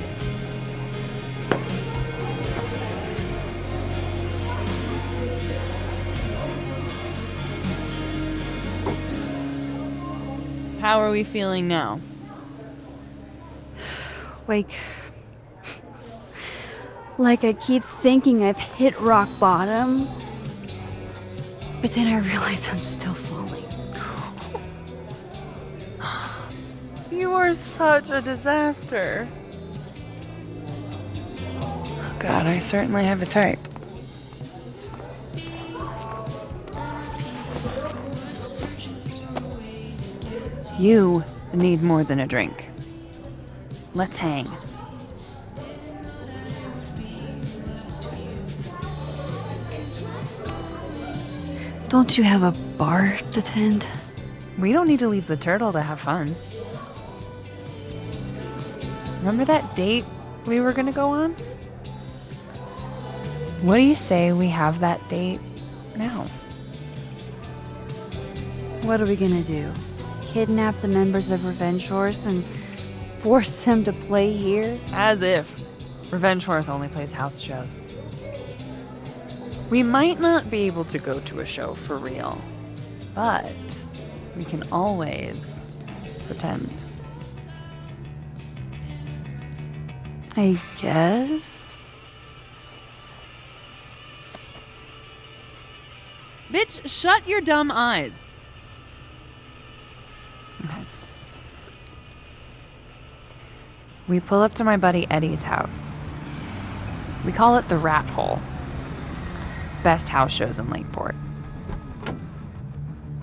How are we feeling now?
Like I keep thinking I've hit rock bottom, but then I realize I'm still falling.
You are such a disaster. Oh God, I certainly have a type. You need more than a drink. Let's hang.
Don't you have a bar to tend?
We don't need to leave the turtle to have fun. Remember that date we were gonna go on? What do you say we have that date now?
What are we gonna do? Kidnap the members of Revenge Horse and force them to play here?
As if. Revenge Horse only plays house shows. We might not be able to go to a show for real, but we can always pretend.
I guess.
Bitch, shut your dumb eyes. Okay. We pull up to my buddy Eddie's house. We call it the Rat Hole. Best house shows in Lakeport.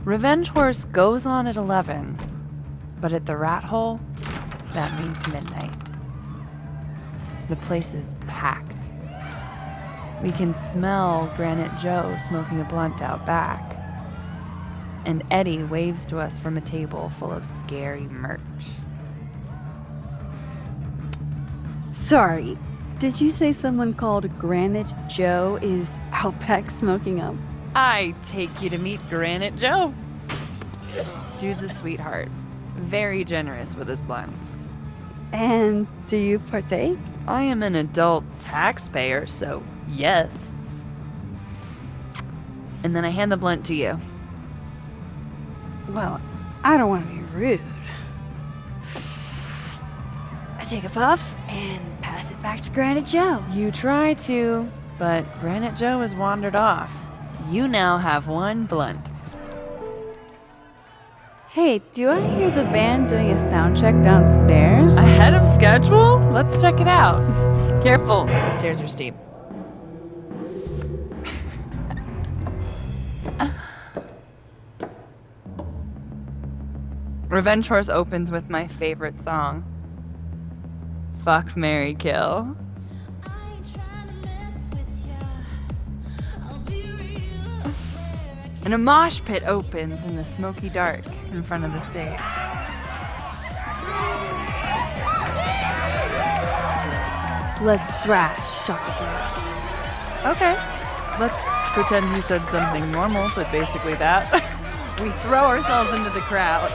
Revenge Horse goes on at 11, but at the Rat Hole, that means midnight. The place is packed. We can smell Granite Joe smoking a blunt out back. And Eddie waves to us from a table full of scary merch.
Sorry, did you say someone called Granite Joe is out back smoking up?
I take you to meet Granite Joe. Dude's a sweetheart. Very generous with his blunts.
And do you partake?
I am an adult taxpayer, so yes. And then I hand the blunt to you.
Well, I don't want to be rude. I take a puff and pass it back to Granite Joe.
You try to, but Granite Joe has wandered off. You now have one blunt.
Hey, do I hear the band doing a sound check downstairs?
Ahead of schedule? Let's check it out. Careful, the stairs are steep. Revenge Horse opens with my favorite song. Fuck, Marry, Kill. And a mosh pit opens in the smoky dark in front of the stage.
Let's thrash, Shaka Thrash.
Okay. Let's pretend you said something normal, but basically that. We throw ourselves into the crowd.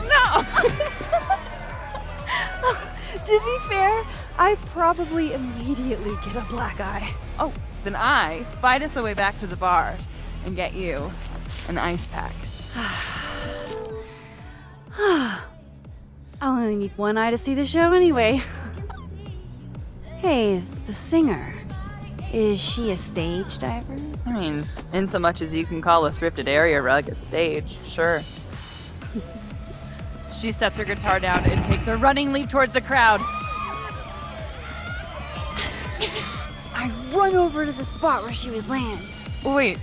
No!
To be fair, I probably immediately get a black eye.
Oh, then I fight us a way back to the bar and get you an ice pack.
I'll only need one eye to see the show anyway. Hey, the singer. Is she a stage diver?
I mean, in so much as you can call a thrifted area rug a stage, sure. She sets her guitar down and takes a running leap towards the crowd.
I run over to the spot where she would land.
Wait,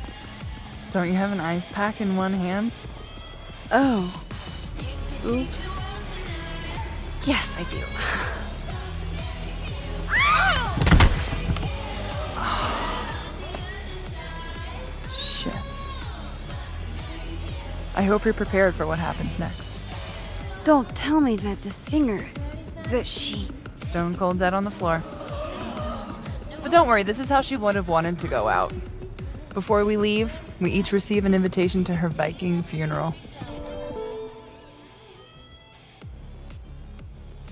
don't you have an ice pack in one hand?
Oh. Oops. Yes, I do.
Shit. I hope you're prepared for what happens next.
Don't tell me that the singer, that she...
Stone cold dead on the floor. But don't worry, this is how she would have wanted to go out. Before we leave, we each receive an invitation to her Viking funeral.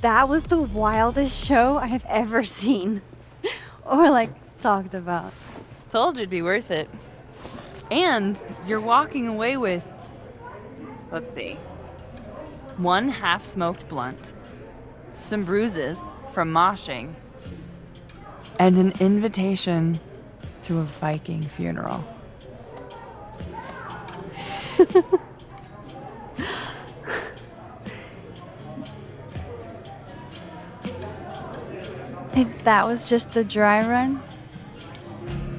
That was the wildest show I have ever seen. Or, like, talked about.
Told you it'd be worth it. And you're walking away with, let's see, one half-smoked blunt, some bruises from moshing, and an invitation to a Viking funeral.
If that was just a dry run,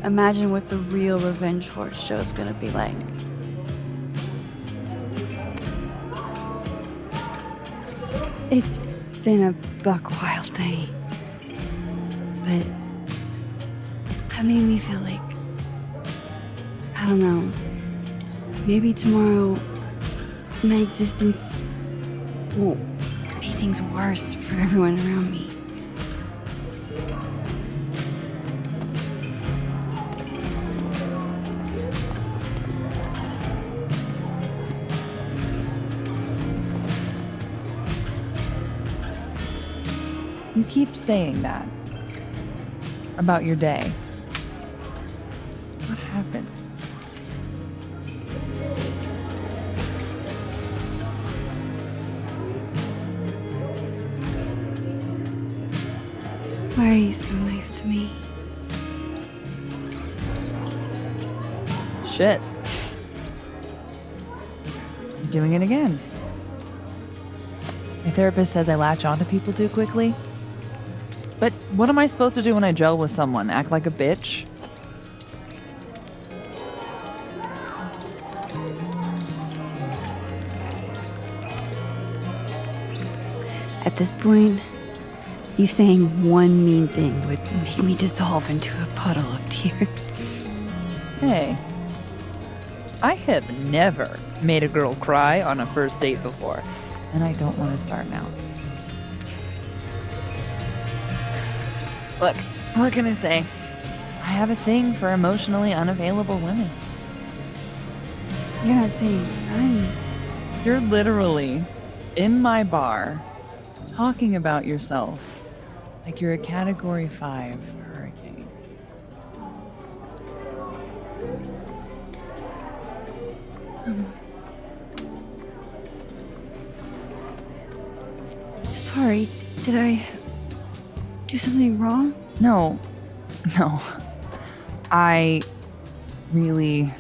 imagine what the real Revenge Horse show is gonna be like. It's been a buck wild day, but that made me feel like, I don't know, maybe tomorrow my existence won't make things worse for everyone around me.
You keep saying that about your day. What happened?
Why are you so nice to me?
Shit. Doing it again. My therapist says I latch onto people too quickly. But what am I supposed to do when I gel with someone? Act like a bitch?
At this point, you saying one mean thing would make me dissolve into a puddle of tears.
Hey, I have never made a girl cry on a first date before, and I don't want to start now. Look, what can I say? I have a thing for emotionally unavailable women.
You're not saying I'm.
You're literally in my bar talking about yourself like you're a Category 5 hurricane.
Sorry, did I do something wrong?
No. I really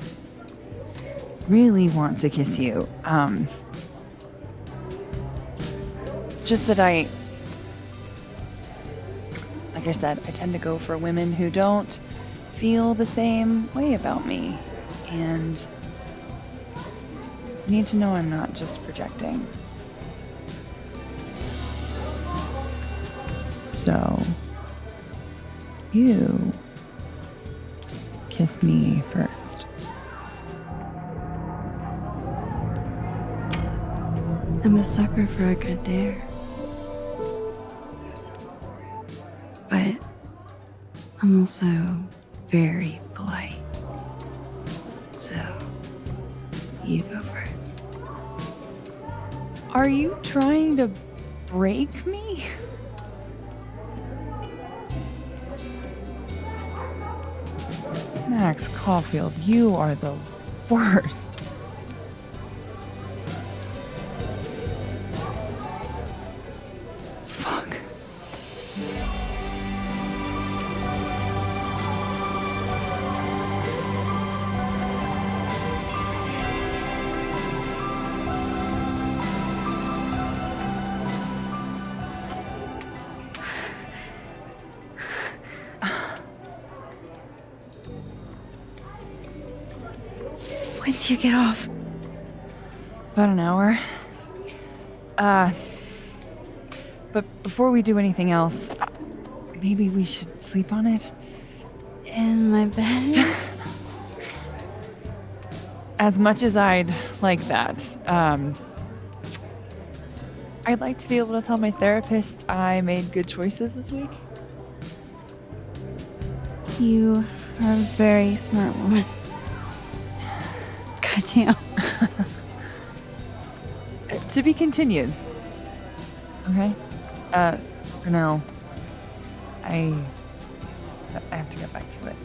want to kiss you. It's just that like I said, I tend to go for women who don't feel the same way about me. And you need to know I'm not just projecting. So, you kiss me first.
I'm a sucker for a good dare. But I'm also very polite. So, you go first.
Are you trying to break me? Max Caulfield, you are the worst. Fuck.
When do you get off?
About an hour. But before we do anything else, maybe we should sleep on it?
In my bed?
As much as I'd like that, I'd like to be able to tell my therapist I made good choices this week.
You are a very smart woman. Goddamn.
To be continued. Okay? For now, I have to get back to it.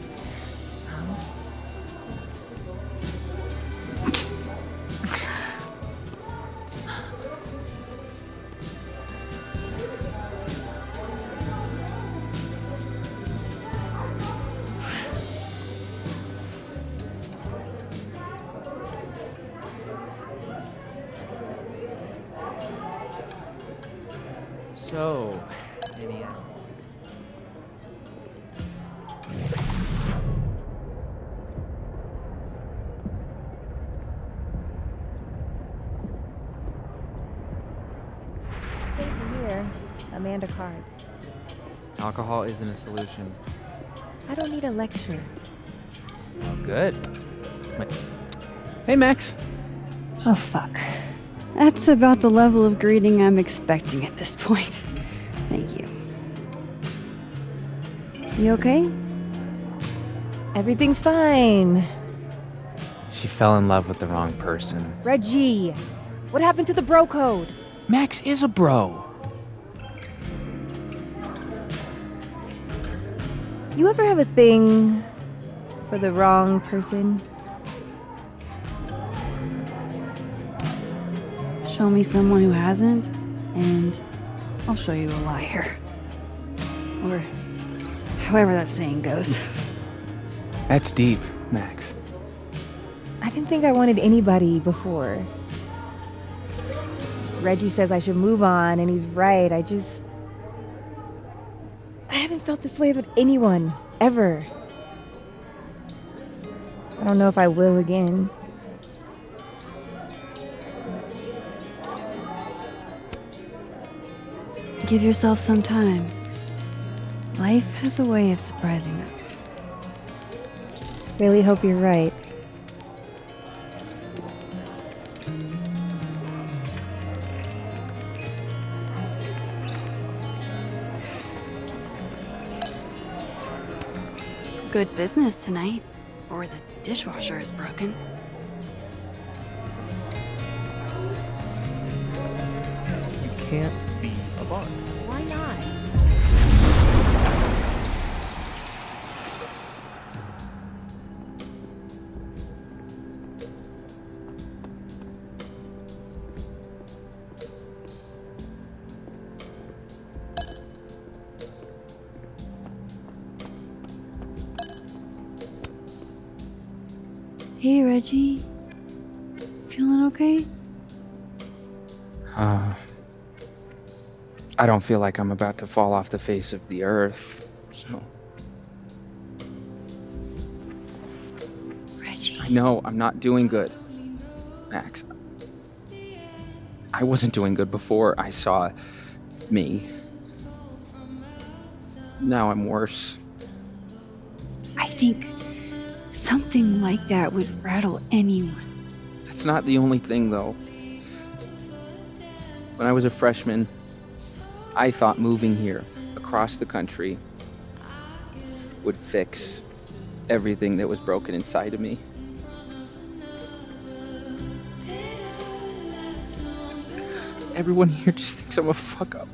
So, Lydia.
Here, Amanda Cards.
Alcohol isn't a solution.
I don't need a lecture.
Oh, good. Hey, Max.
Oh, fuck. That's about the level of greeting I'm expecting at this point. Thank you. You okay?
Everything's fine.
She fell in love with the wrong person.
Reggie, what happened to the bro code?
Max is a bro.
You ever have a thing for the wrong person?
Show me someone who hasn't, and I'll show you a liar. Or however that saying goes.
That's deep, Max.
I didn't think I wanted anybody before. Reggie says I should move on, and he's right. I haven't felt this way about anyone, ever. I don't know if I will again.
Give yourself some time. Life has a way of surprising us.
Really hope you're right.
good business tonight, or the dishwasher is broken.
You can't be a bard.
Why not?
Hey, Reggie. Feeling okay?
I don't feel like I'm about to fall off the face of the earth, so.
Reggie.
I know I'm not doing good, Max. I wasn't doing good before I saw me. Now I'm worse.
I think something like that would rattle anyone.
That's not the only thing, though. When I was a freshman, I thought moving here across the country would fix everything that was broken inside of me. Everyone here just thinks I'm a fuck up.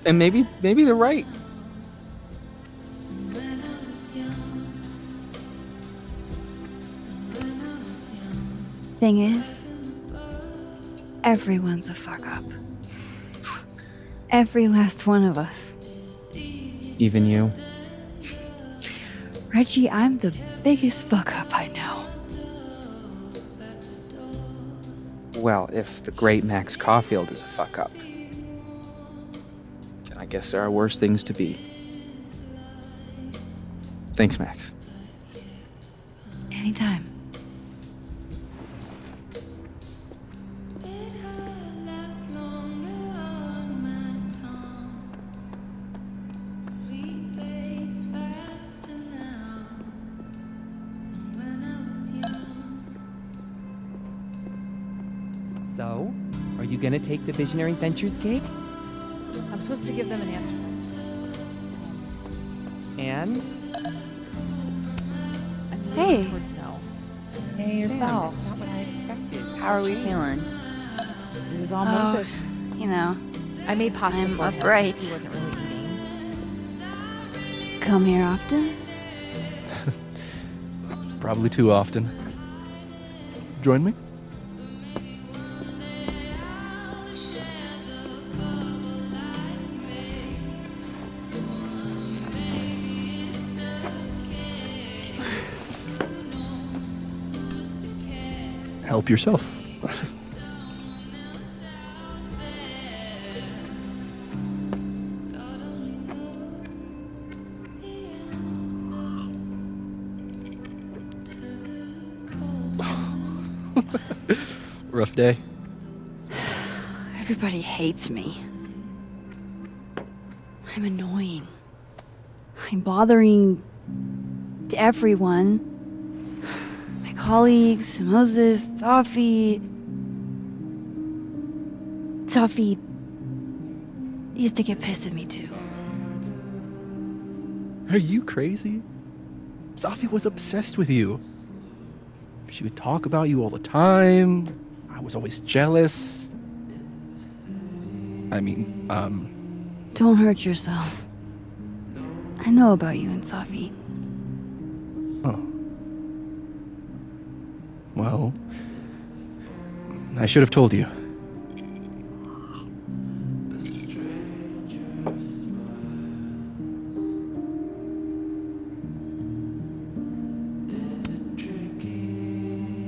And maybe they're right.
Thing is, everyone's a fuck up. Every last one of us.
Even you.
Reggie, I'm the biggest fuck up I know.
Well, if the great Max Caulfield is a fuck up, then I guess there are worse things to be. Thanks, Max.
Anytime.
So, are you gonna take the Visionary Ventures gig?
I'm supposed to give them an answer.
And?
Hey.
No.
Hey, yourself.
That's not what I expected.
How are we feeling?
It was all
Oh,
Moses.
You know,
I made pasta
I'm
for him
upright.
since he wasn't really eating.
come here often?
Probably too often. Join me? Help yourself. Rough day.
Everybody hates me. I'm annoying. I'm bothering everyone. My colleagues, Moses, Safi. Safi used to get pissed at me too.
Are you crazy? Safi was obsessed with you. She would talk about you all the time. I was always jealous. I mean,
Don't hurt yourself. I know about you and Safi.
Oh. Well, I should have told you.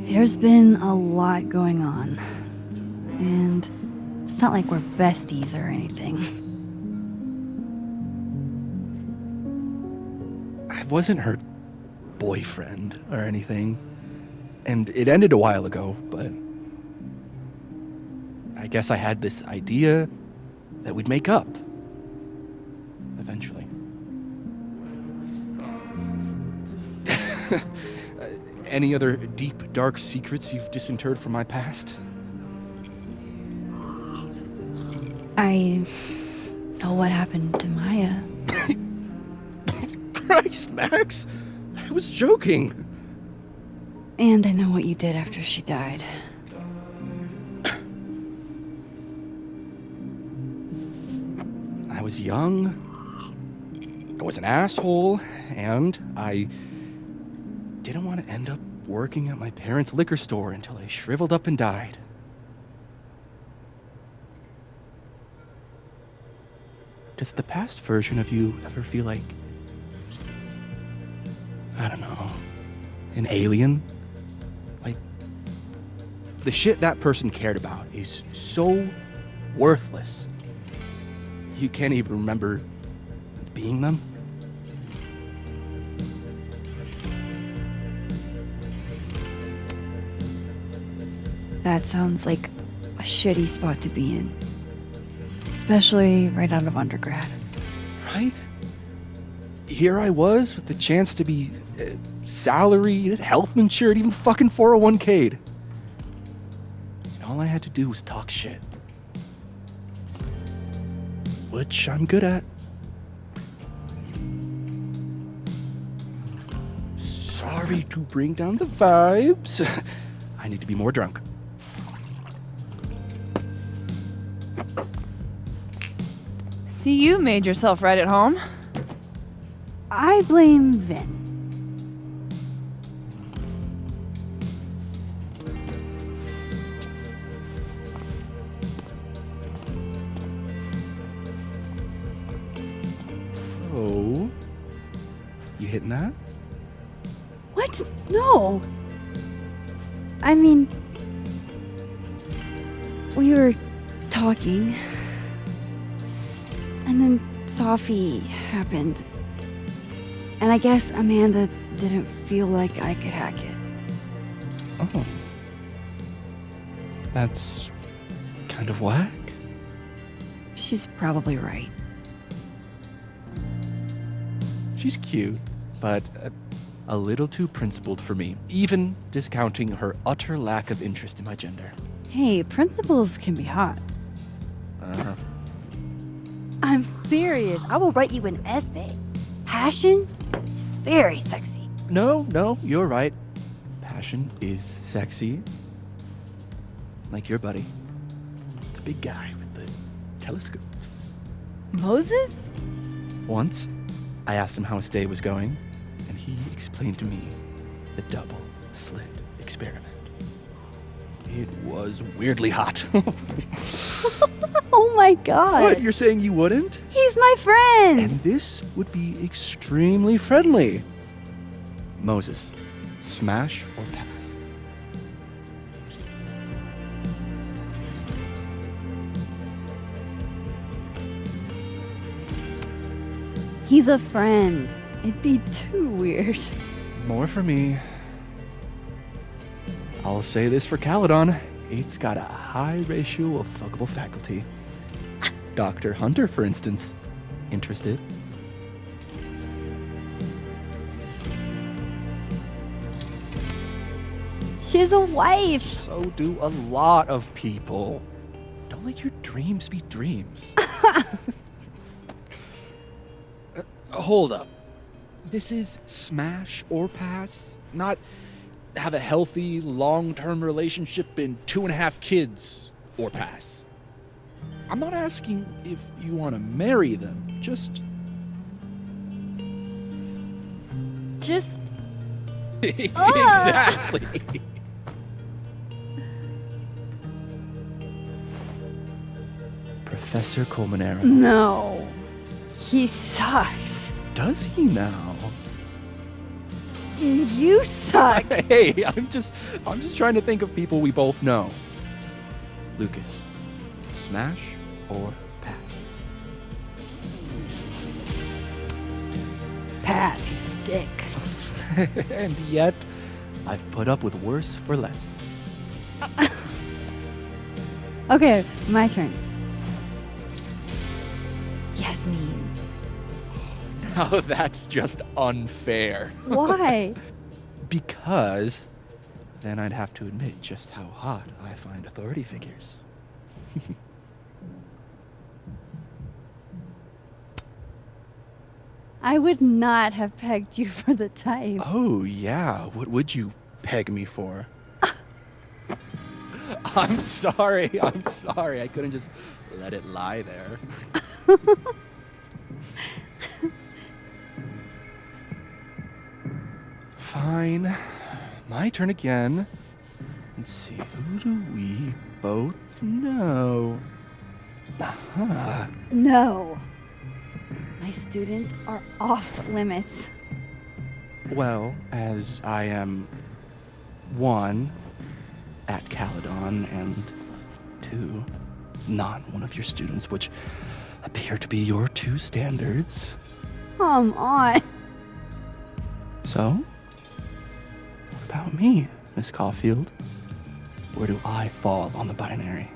There's been a lot going on. And it's not like we're besties or anything.
I wasn't her boyfriend or anything. And it ended a while ago, but I guess I had this idea that we'd make up. Eventually. Any other deep, dark secrets you've disinterred from my past?
I know what happened to Maya.
Christ, Max! I was joking.
And I know what you did after she died.
I was young, I was an asshole, and I didn't want to end up working at my parents' liquor store until I shriveled up and died. Does the past version of you ever feel like, I don't know, an alien? Like, the shit that person cared about is so worthless. You can't even remember being them?
That sounds like a shitty spot to be in. Especially right out of undergrad.
Right? Here I was with the chance to be salaried, health insured, even fucking 401k'd. And all I had to do was talk shit. Which I'm good at. Sorry to bring down the vibes. I need to be more drunk.
See, you made yourself right at home.
I blame Vin.
Oh. You hitting that?
What? No. I mean, we were talking, and then Sophie happened. And I guess Amanda didn't feel like I could hack it.
Oh. That's kind of whack.
She's probably right.
She's cute, but a little too principled for me, even discounting her utter lack of interest in my gender.
Hey, principals can be hot.
Uh-huh.
I'm serious. I will write you an essay. Passion is very sexy.
No, you're right. Passion is sexy. Like your buddy. The big guy with the telescopes.
Moses?
Once, I asked him how his day was going, and he explained to me the double slit experiment. It was weirdly hot.
Oh my god.
What, you're saying you wouldn't?
He's my friend.
And this would be extremely friendly. Moses, smash or pass?
He's a friend. It'd be too weird.
More for me. I'll say this for Caledon. It's got a high ratio of fuckable faculty. Dr. Hunter, for instance. Interested?
She's a wife.
So do a lot of people. Don't let your dreams be dreams. Hold up. This is smash or pass, not have a healthy, long-term relationship and 2.5 kids or pass. I'm not asking if you want to marry them, just... Exactly. Professor Colmenero.
No. He sucks.
Does he now?
You suck.
Hey, I'm just trying to think of people we both know. Lucas, smash or pass?
Pass. He's a dick.
And yet, I've put up with worse for less.
Okay, my turn. Yasmin.
Now that's just unfair.
Why?
Because then I'd have to admit just how hot I find authority figures.
I would not have pegged you for the type.
Oh, yeah. What would you peg me for? I'm sorry. I'm sorry. I couldn't just let it lie there. Fine. My turn again. Let's see. Who do we both know? Aha.
No. My students are off limits.
Well, as I am one, at Caledon, and two, not one of your students, which appear to be your two standards.
Come on.
So, what about me, Miss Caulfield? Where do I fall on the binary?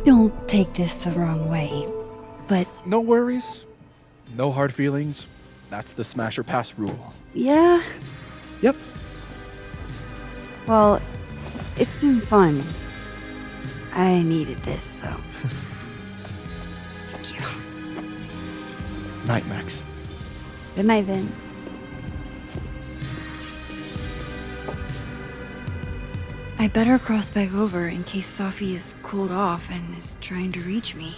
Don't take this the wrong way, but
No worries. No hard feelings. That's the smash or pass rule.
yeah.
Yep.
Well, it's been fun. I needed this, so. Thank you.
Night, Max.
Good night, Vin. I better cross back over in case Safi is cooled off and is trying to reach me.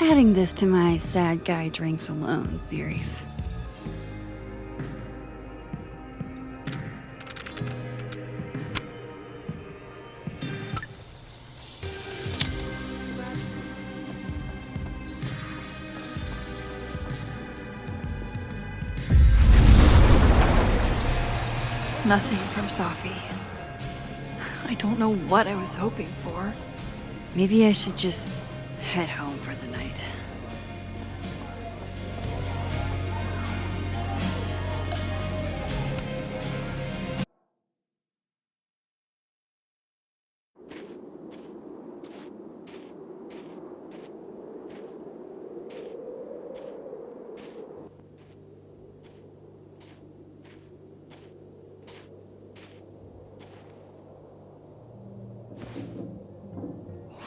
Adding this to my Sad Guy Drinks Alone series. Nothing from Safi. I don't know what I was hoping for. Maybe I should just head home for the night.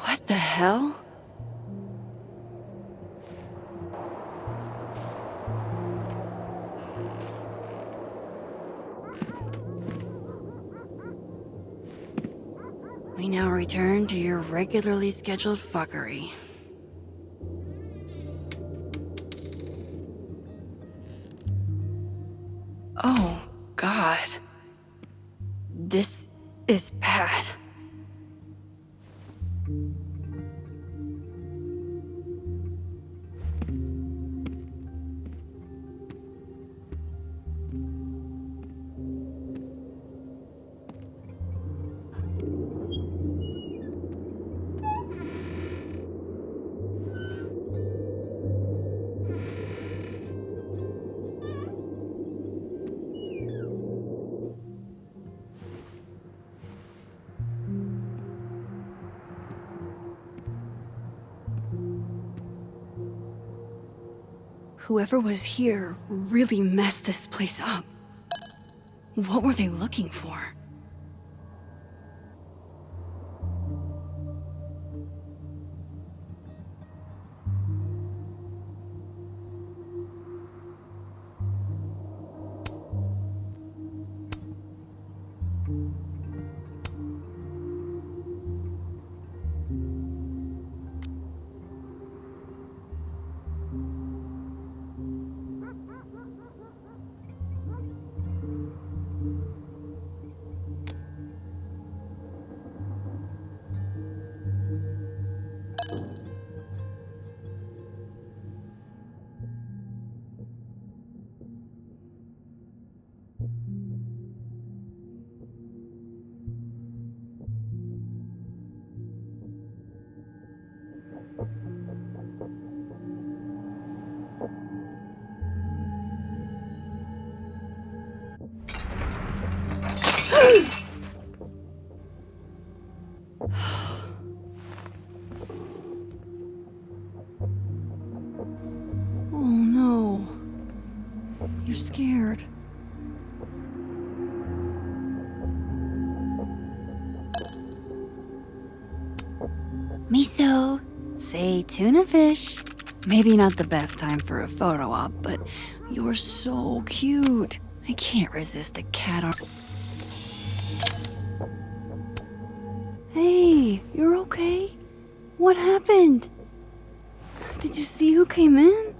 What the hell? We now return to your regularly scheduled fuckery. Oh, God. This is bad. Whoever was here really messed this place up. What were they looking for? Miso. Say tuna fish. Maybe not the best time for a photo op, but you're so cute. I can't resist a cat on. Hey, you're okay? What happened? Did you see who came in?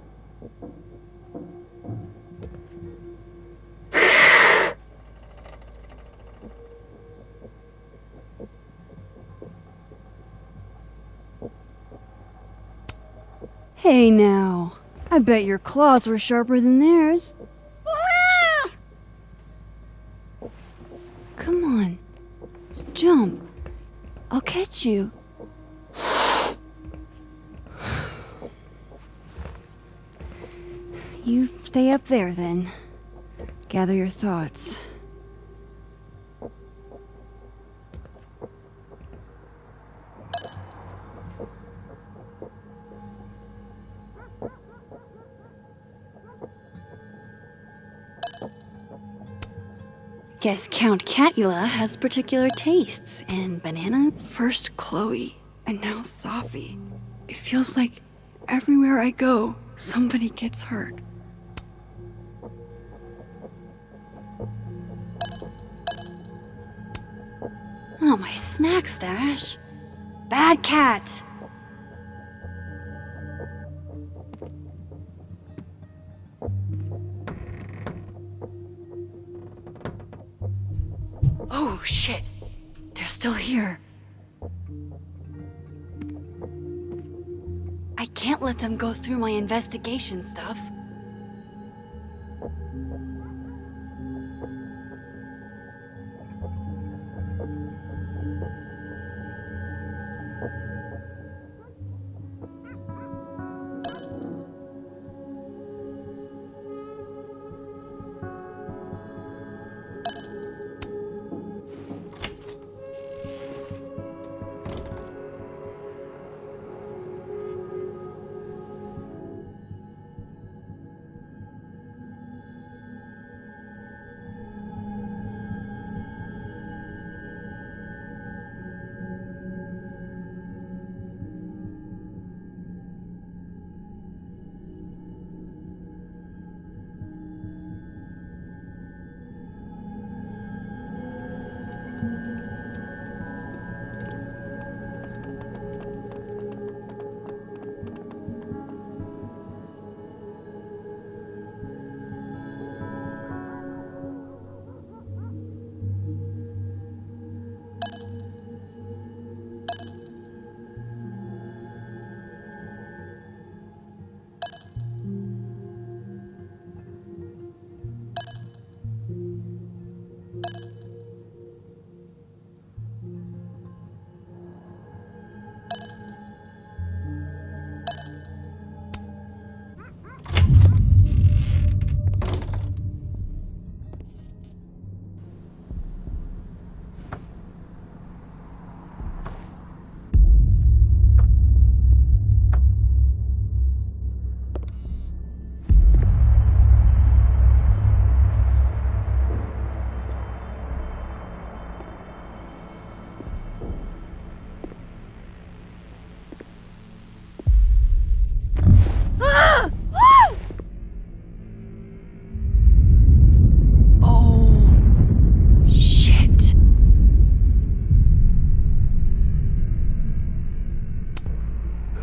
Hey now, I bet your claws were sharper than theirs. Come on, jump. I'll catch you. You stay up there then. Gather your thoughts. Guess Count Catula has particular tastes, and banana? First Chloe, and now Safi. It feels like everywhere I go, somebody gets hurt. Oh, my snack stash. Bad cat! Oh, shit. They're still here. I can't let them go through my investigation stuff.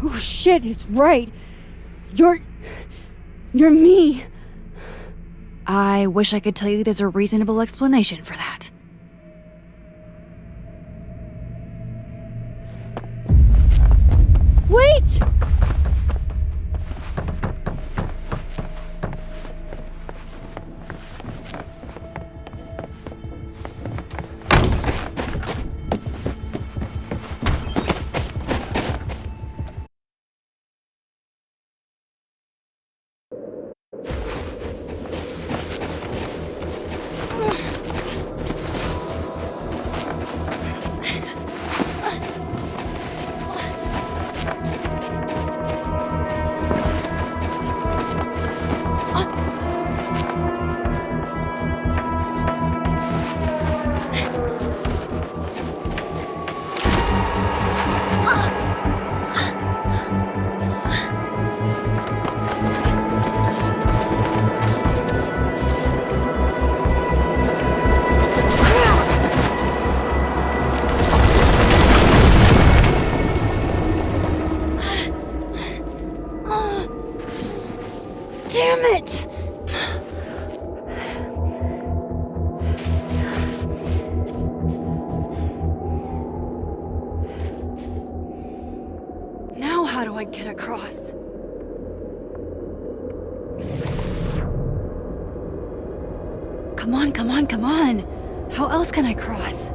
Oh shit, he's right. You're me. I wish I could tell you there's a reasonable explanation for that. Wait! I get across? Come on, come on, come on! How else can I cross?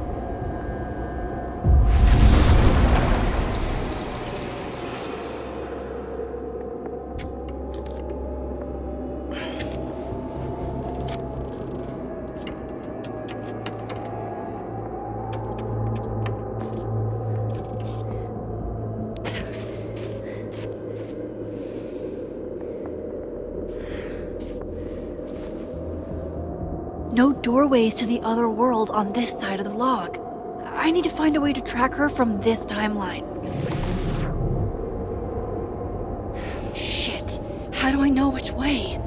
No doorways to the other world on this side of the log. I need to find a way to track her from this timeline. Shit. How do I know which way?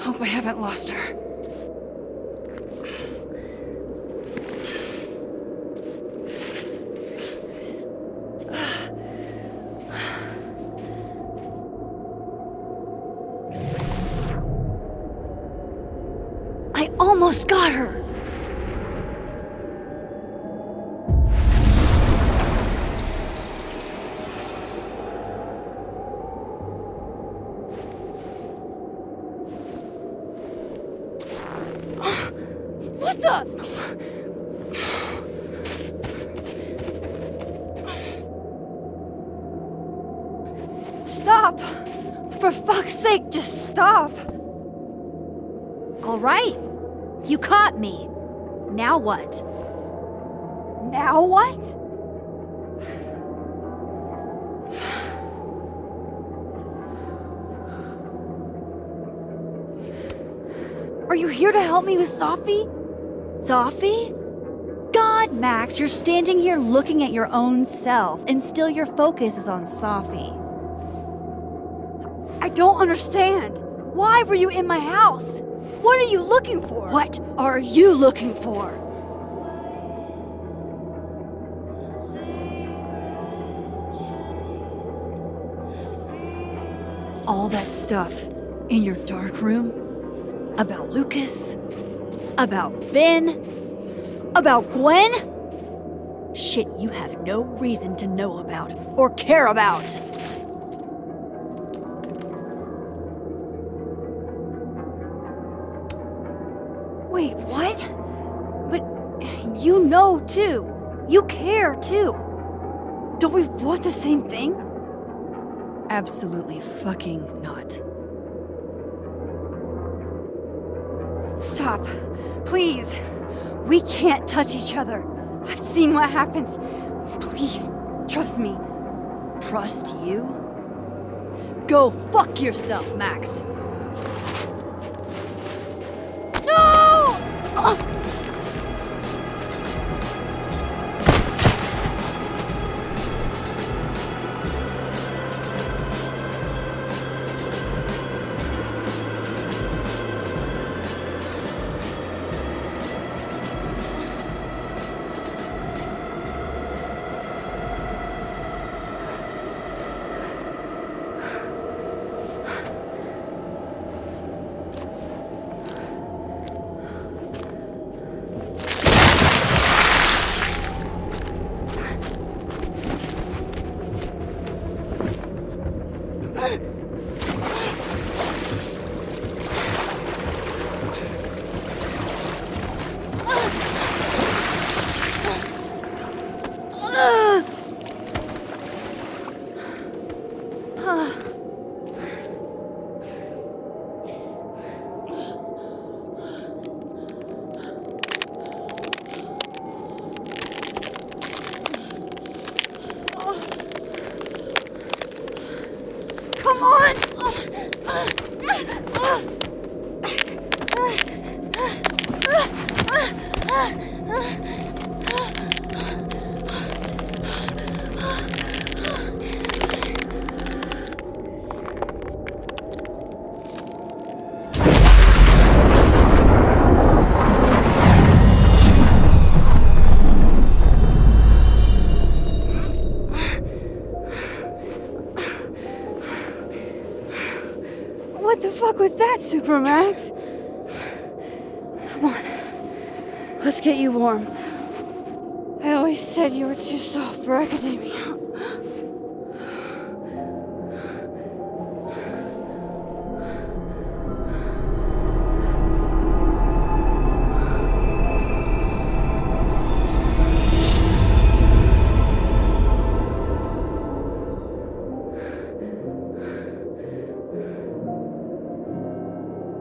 Hope I haven't lost her. I almost got her! What the? Stop! For fuck's sake, just stop! All right. You caught me. Now what? Now what? Are you here to help me with Safi? Safi? God, Max, you're standing here looking at your own self, and still your focus is on Safi. I don't understand. Why were you in my house? What are you looking for? What are you looking for? All that stuff in your dark room? About Lucas? About Vin? About Gwen? Shit you have no reason to know about or care about. Wait, what? But you know too. You care too. Don't we want the same thing? Absolutely fucking not. Stop. Please. We can't touch each other. I've seen what happens. Please, trust me. Trust you? Go fuck yourself, Max. No! What the fuck was that, Supermax? Come on. Let's get you warm. I always said you were too soft for academia.